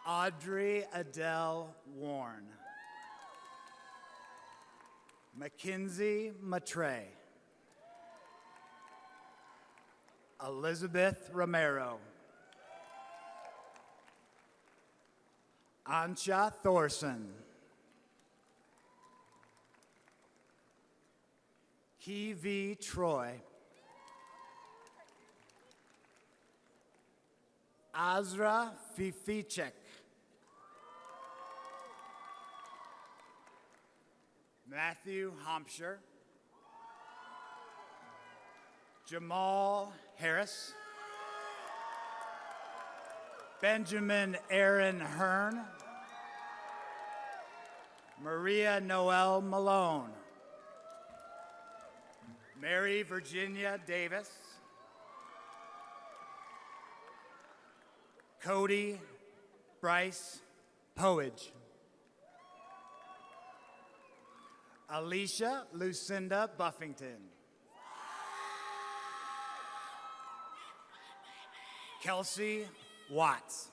Audrey Adele Warren. Mackenzie Matre. Elizabeth Romero. Ansha Thorson. Key V. Troy. Azra Fificek. Matthew Hampshire. Jamal Harris. Benjamin Aaron Hearn. Maria Noel Malone. Mary Virginia Davis. Cody Bryce Poage. Alicia Lucinda Buffington. Kelsey Watts.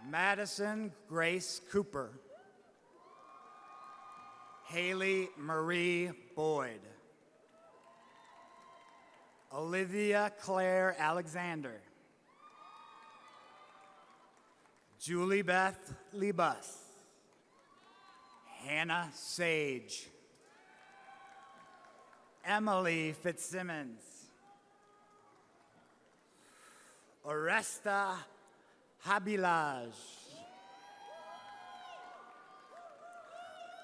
Madison Grace Cooper. Haley Marie Boyd. Olivia Claire Alexander. Julie Beth Lebus. Hannah Sage. Emily Fitzsimmons. Oresta Habilaj.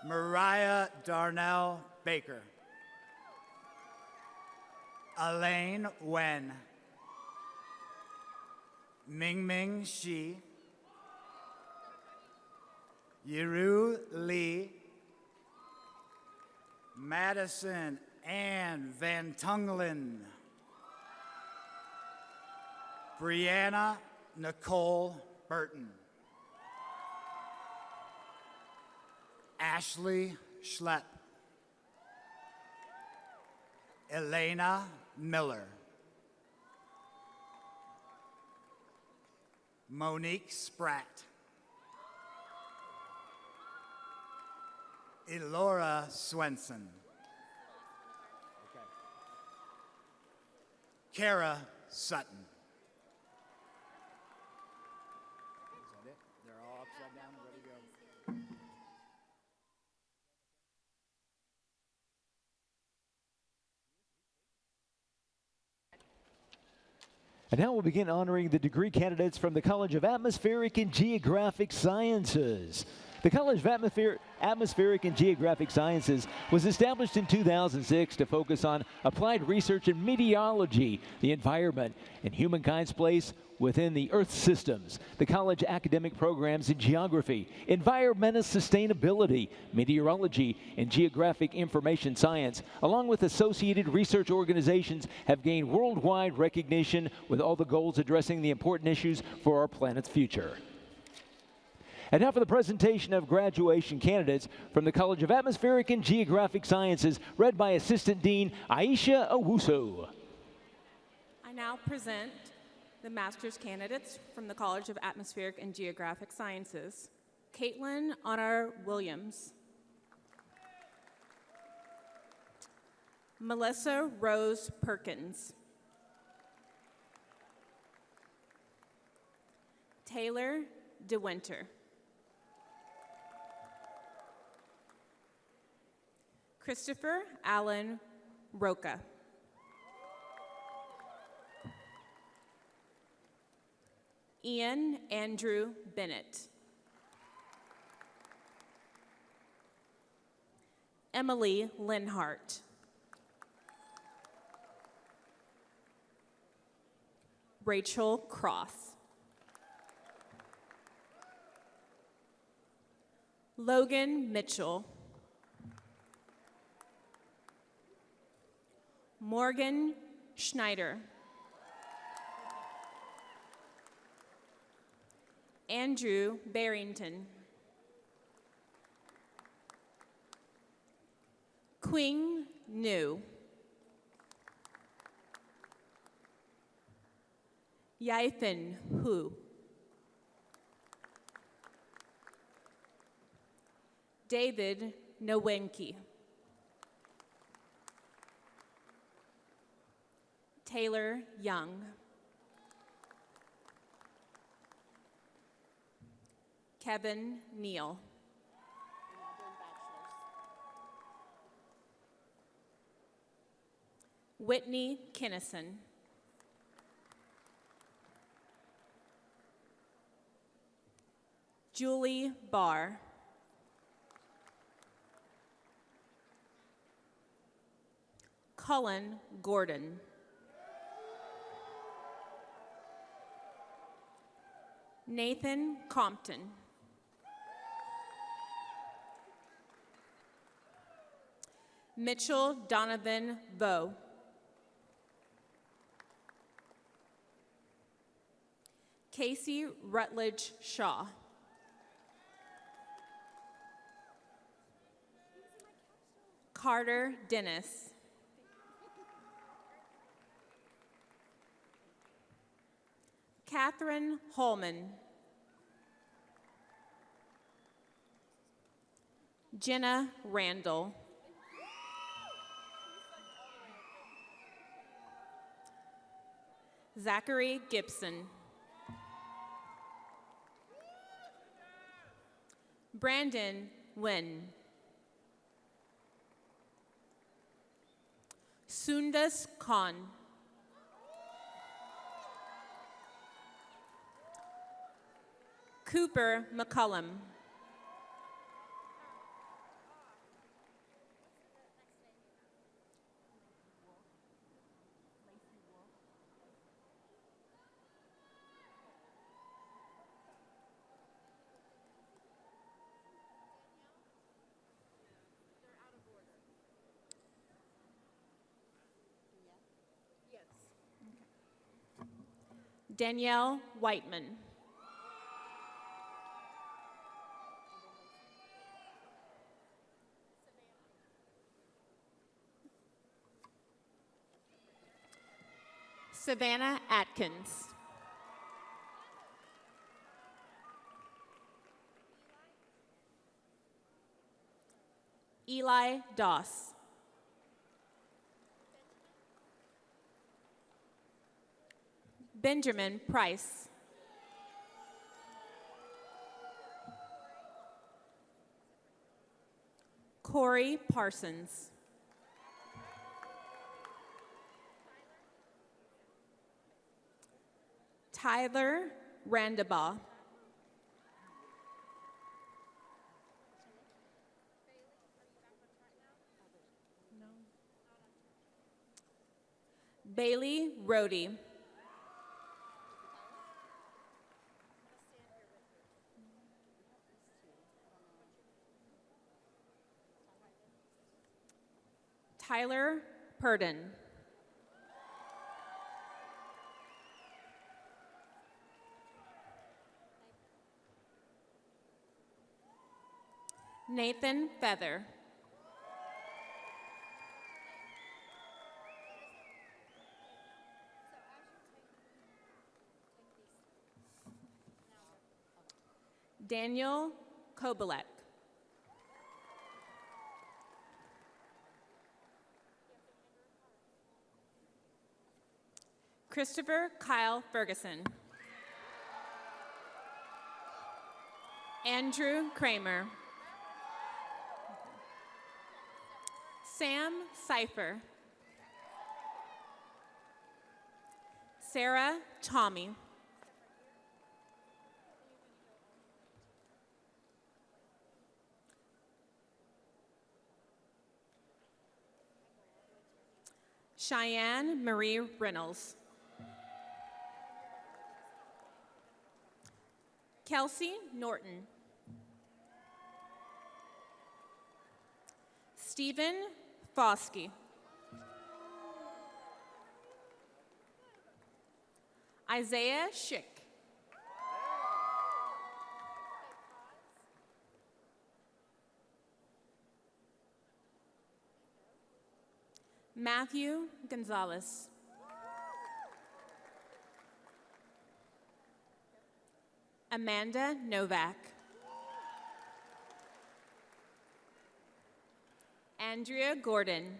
Mariah Darnell Baker. Elaine Wen. Ming Shi. Yiru Lee. Madison Ann Van Tunglen. Brianna Nicole Burton. Ashley Schlepp. Elena Miller. Monique Spratt. Elora Swenson. Okay. Kara Sutton. Is that it? They're all upside down and ready to go. And now we'll begin honoring the degree candidates from the College of Atmospheric and Geographic Sciences. The College of Atmospheric and Geographic Sciences was established in 2006 to focus on applied research in meteorology, the environment, and humankind's place within the Earth systems. The college academic programs in geography, environmental sustainability, meteorology, and geographic information science, along with associated research organizations, have gained worldwide recognition with all the goals addressing the important issues for our planet's future. And now for the presentation of graduation candidates from the College of Atmospheric and Geographic Sciences, read by Assistant Dean Aisha Owusu. I now present the master's candidates from the College of Atmospheric and Geographic Sciences. Caitlin Honor Williams. Melissa Rose Perkins. Taylor DeWinter. Christopher Allen Roca. Ian Andrew Bennett. Emily Linhart. Rachel Cross. Logan Mitchell. Morgan Schneider. Andrew Barrington. Quing New. Yaithin Hu. David Nowinki. Taylor Young. Kevin Neal. Whitney Kinnison. Julie Barr. Cullen Gordon. Nathan Compton. Mitchell Donovan Bowe. Casey Rutledge Shaw. Carter Dennis. Catherine Holman. Jenna Randall. Zachary Gibson. Brandon Nguyen. Sundas Khan. Cooper McCullum. Danielle Whiteman. Savannah Atkins. Eli Doss. Benjamin Price. Corey Parsons. Tyler Randabaugh. Bailey Rohde. Tyler Purdon. Nathan Feather. Daniel Kobalek. Christopher Kyle Ferguson. Andrew Kramer. Sam Seifer. Sarah Tommy. Cheyenne Marie Reynolds. Kelsey Norton. Stephen Foskey. Isaiah Schick. Matthew Gonzalez. Amanda Novak. Andrea Gordon.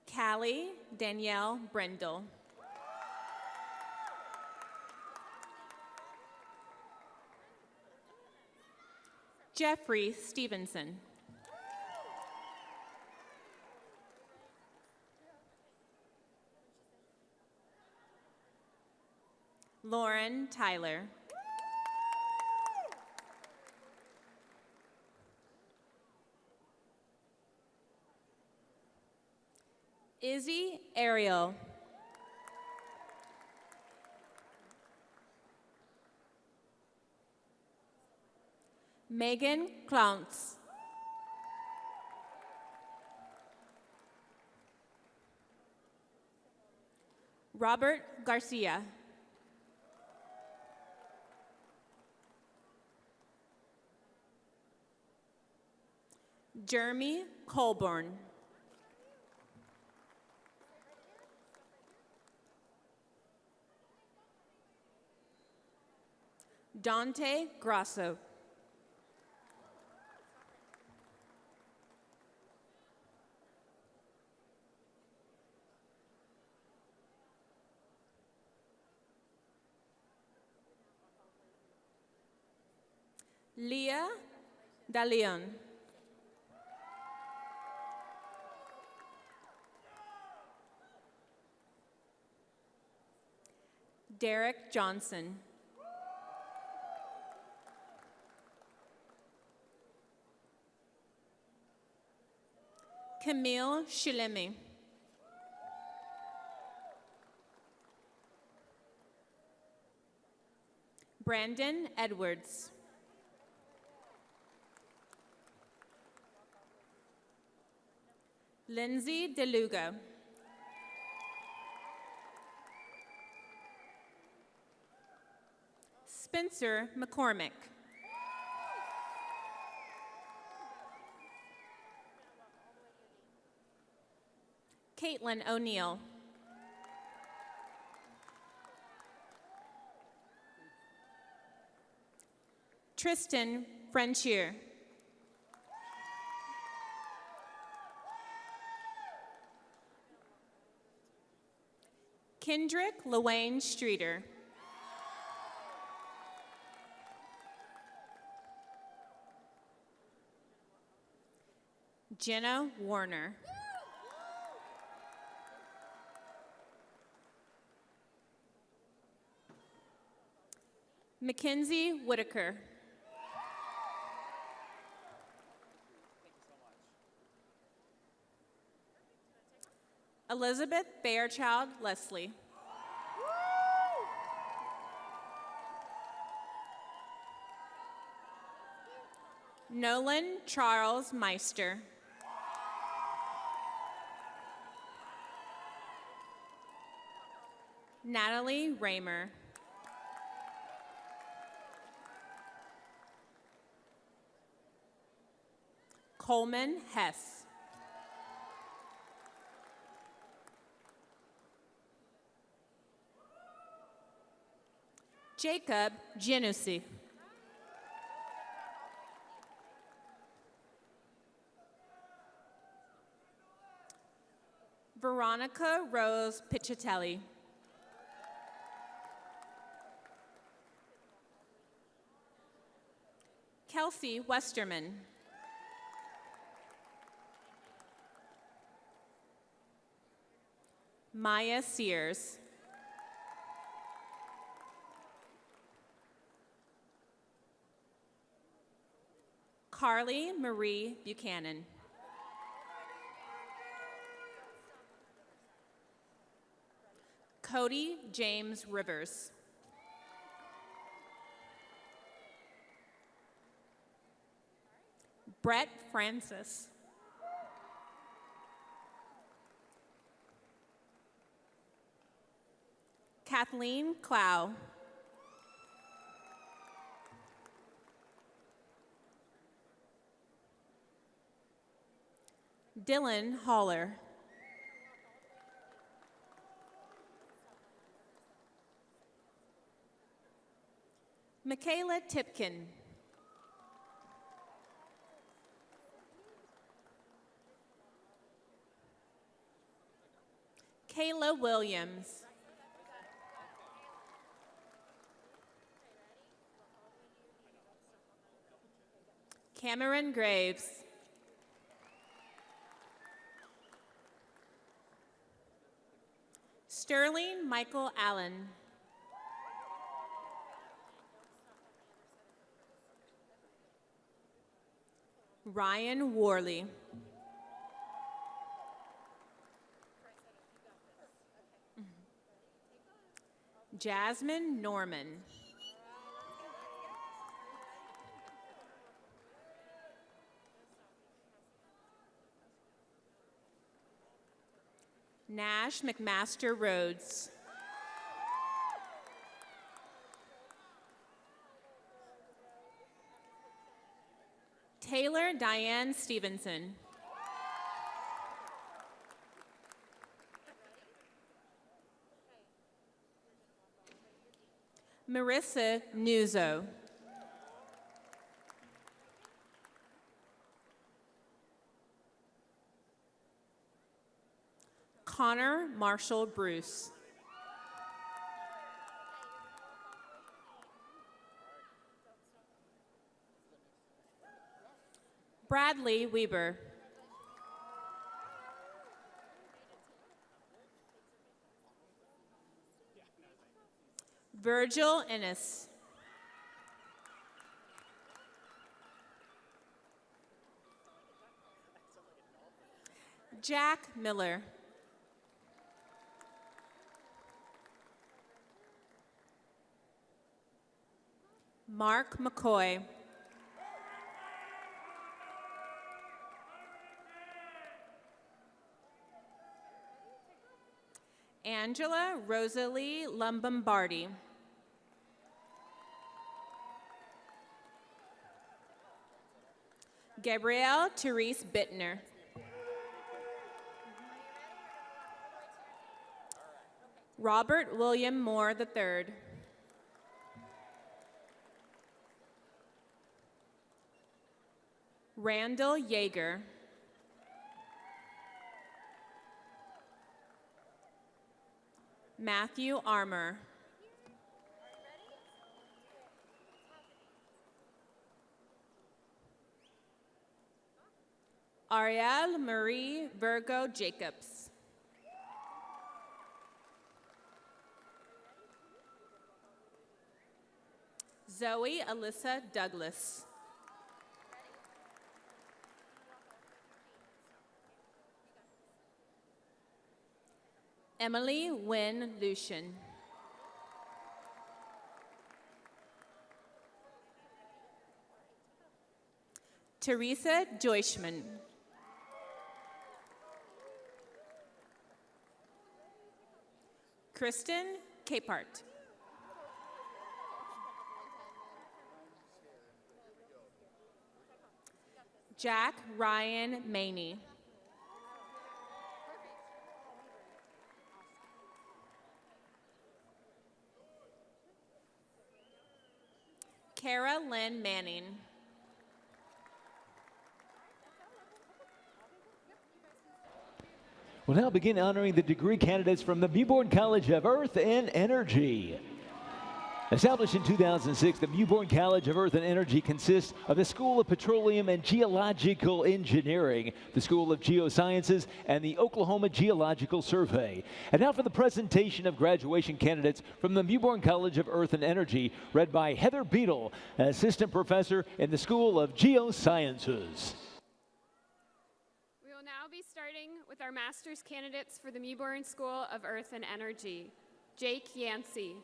Callie Danielle Brendel. Jeffrey Stevenson. Lauren Tyler. Izzy Ariel. Megan Clounce. Robert Garcia. Jeremy Colburn. Dante Grasso. Leah DeLeon. Derek Johnson. Camille Shilemi. Brandon Edwards. Lindsay DeLuga. Spencer McCormick. Caitlin O'Neill. Tristan Frenchier. Kendrick LaWayne Streeter. Jenna Warner. Mackenzie Whitaker. Elizabeth Fairchild Leslie. Nolan Charles Meister. Natalie Raymer. Coleman Hess. Jacob Genusi. Veronica Rose Pichatelli. Kelsey Westerman. Maya Sears. Carly Marie Buchanan. Cody James Rivers. Brett Francis. Kathleen Clow. Dylan Haller. Michaela Tipkin. Kayla Williams. Cameron Graves. Sterling Michael Allen. Ryan Worley. Jasmine Norman. Nash McMaster Rhodes. Taylor Diane Stevenson. Marissa Nuzzo. Connor Marshall Bruce. Bradley Weber. Virgil Ennis. Jack Miller. Mark McCoy. Angela Rosalie Lumbombardi. Gabrielle Therese Bittner. Robert William Moore III. Randall Yeager. Matthew Armour. Ariel Marie Virgo Jacobs. Zoe Alyssa Douglas. Emily Wynn Lucian. Teresa Joyshman. Kristen Capehart. Jack Ryan Maney. Kara Lynn Manning. We'll now begin honoring the degree candidates from the Mewbourne College of Earth and Energy. Established in 2006, the Mewbourne College of Earth and Energy consists of the School of Petroleum and Geological Engineering, the School of Geosciences, and the Oklahoma Geological Survey. And now for the presentation of graduation candidates from the Mewbourne College of Earth and Energy, read by Heather Beadle, Assistant Professor in the School of Geosciences. We will now be starting with our master's candidates for the Mewbourne School of Earth and Energy. Jake Yancey.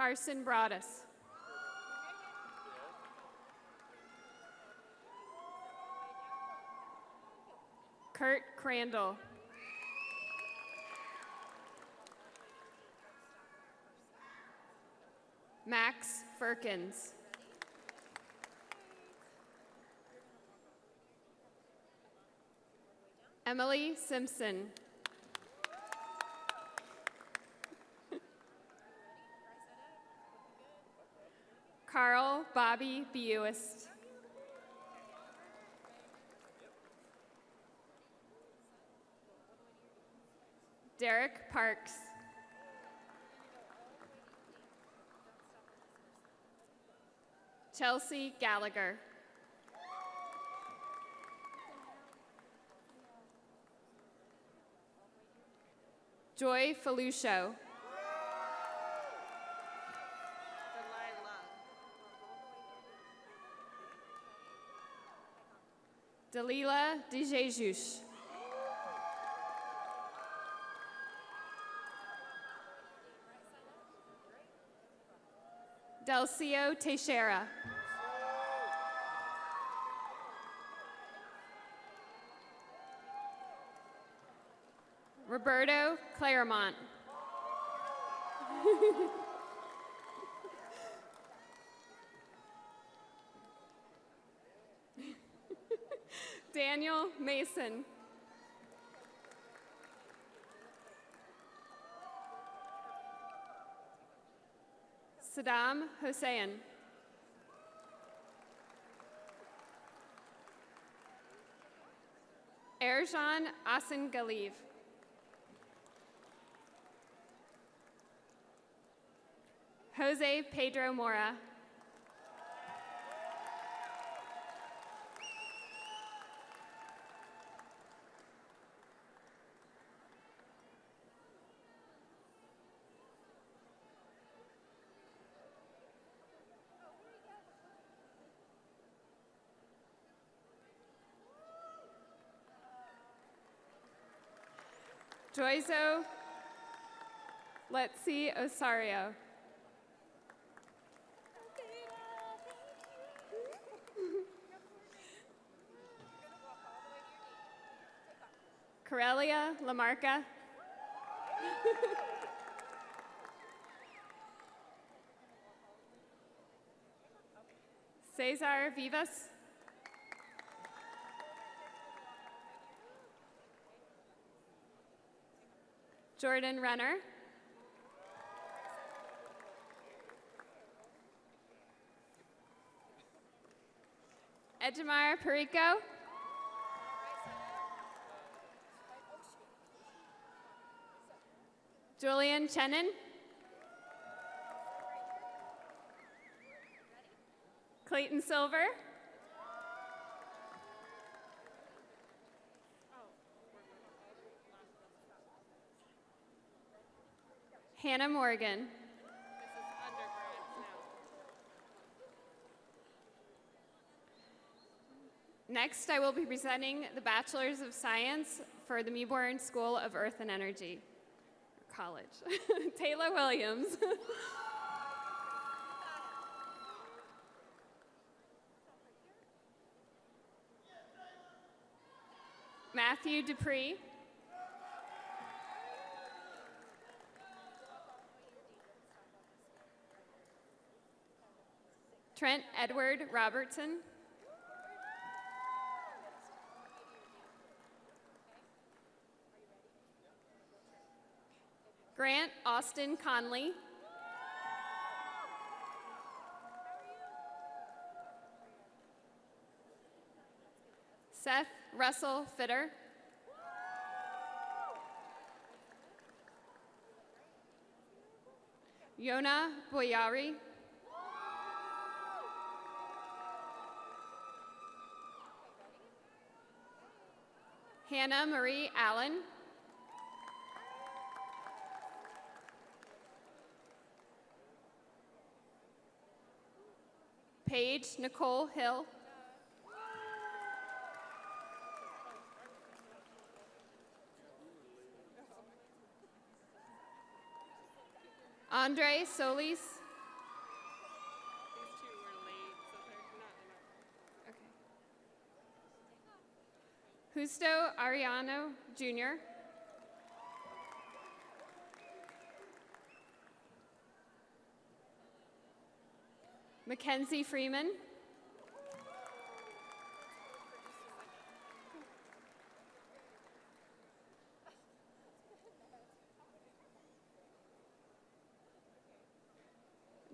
Carson Broadus. Kurt Crandall. Max Firkins. Emily Simpson. Carl Bobby Buist. Derek Parks. Chelsea Gallagher. Joy Felucio. Dalila de Jesus. Delcio Teixeira. Roberto Claremont. Daniel Mason. Saddam Hussein. Erjan Asen Galiv. Jose Pedro Mora. Joyzo Letzi Osario. Corelia Lamarca. Cesar Vivas. Jordan Renner. Edgemar Perico. Julian Chenin. Clayton Silver. Hannah Morgan. Next, I will be presenting the Bachelor's of Science for the Mewbourne School of Earth and Energy. College. Taylor Williams. Matthew Dupree. Trent Edward Robertson. Grant Austin Conley. Seth Russell Fitter. Yona Boyari. Hannah Marie Allen. Paige Nicole Hill. Andre Solis. Justo Ariano Jr. Mackenzie Freeman.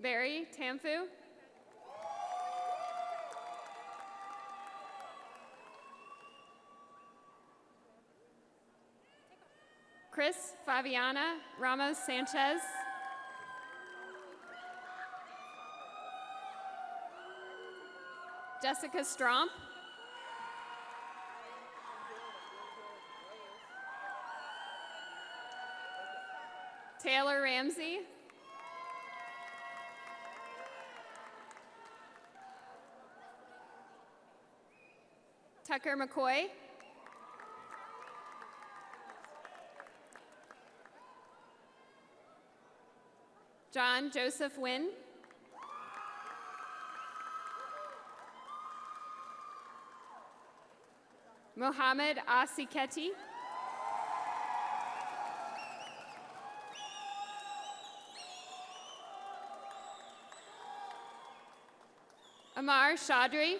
Barry Tamfu. Chris Fabiana Ramos Sanchez. Jessica Stromp. Taylor Ramsey. Tucker McCoy. John Joseph Wynn. Mohammed Asiketi. Amar Chaudhry.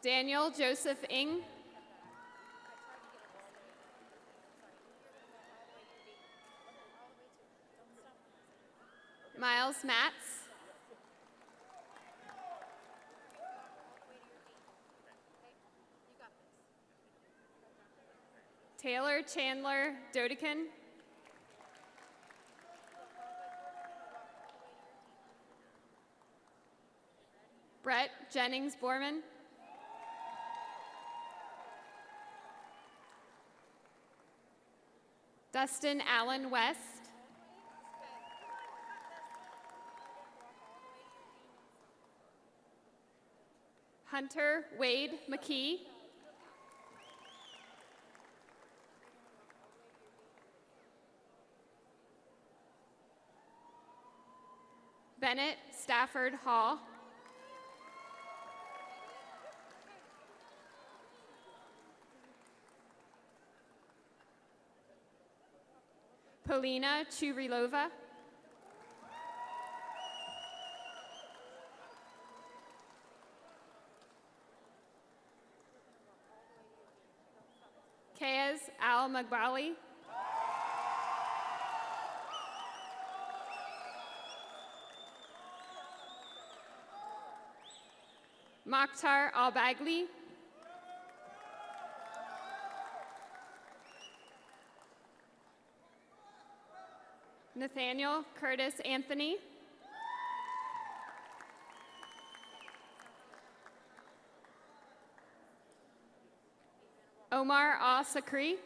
Daniel Joseph Ing. Miles Matz. Taylor Chandler Dodekin. Brett Jennings Borman. Dustin Allen West. Hunter Wade McKee. Bennett Stafford Hall. Polina Churilova. Kayaz Al Magbali. Mokhtar Al-Bagli. Nathaniel Curtis Anthony. Omar Al-Sakri.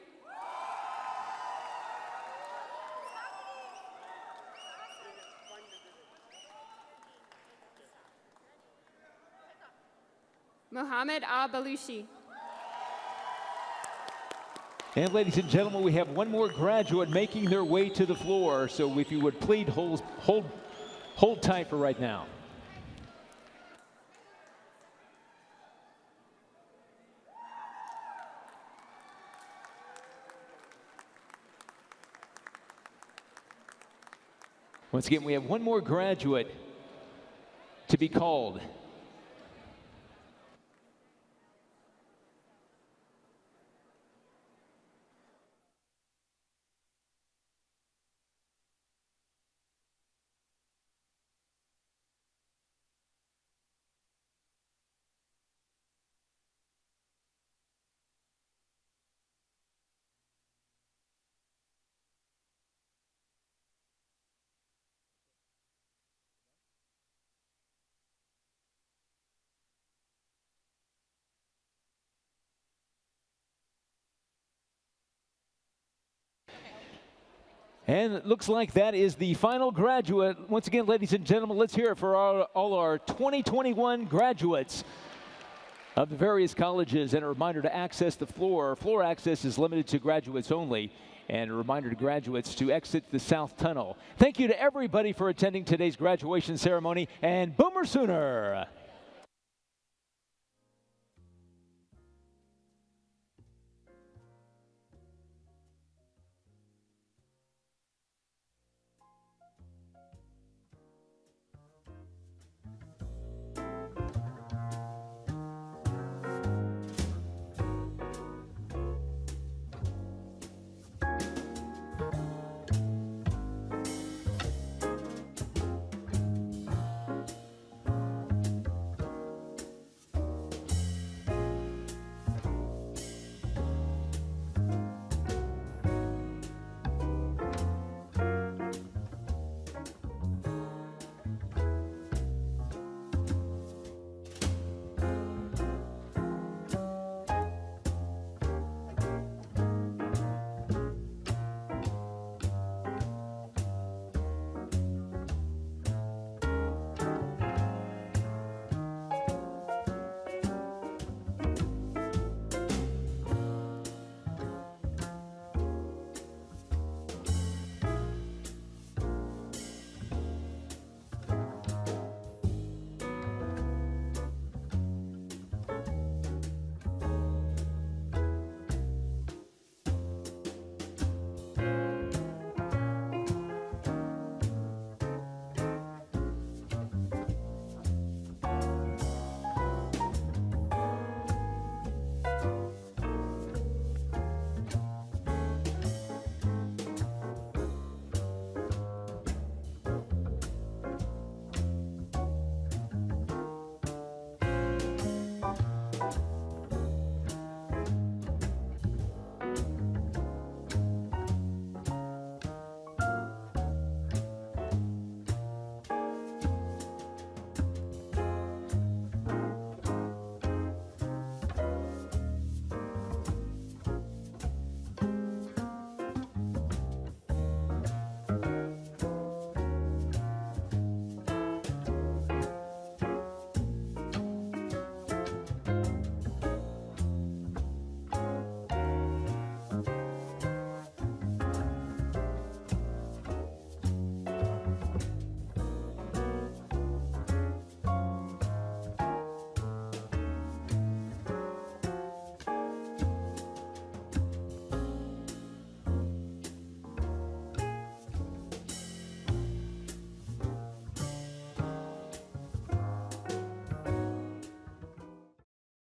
Mohammed Al-Balushi. And ladies and gentlemen, we have one more graduate making their way to the floor. So if you would please hold tight for right now. Once again, we have one more graduate to be called. And it looks like that is the final graduate. Once again, ladies and gentlemen, let's hear it for all our 2021 graduates of the various colleges. And a reminder to access the floor. Floor access is limited to graduates only. And a reminder to graduates to exit the South Tunnel. Thank you to everybody for attending today's graduation ceremony. And Boomer Sooner!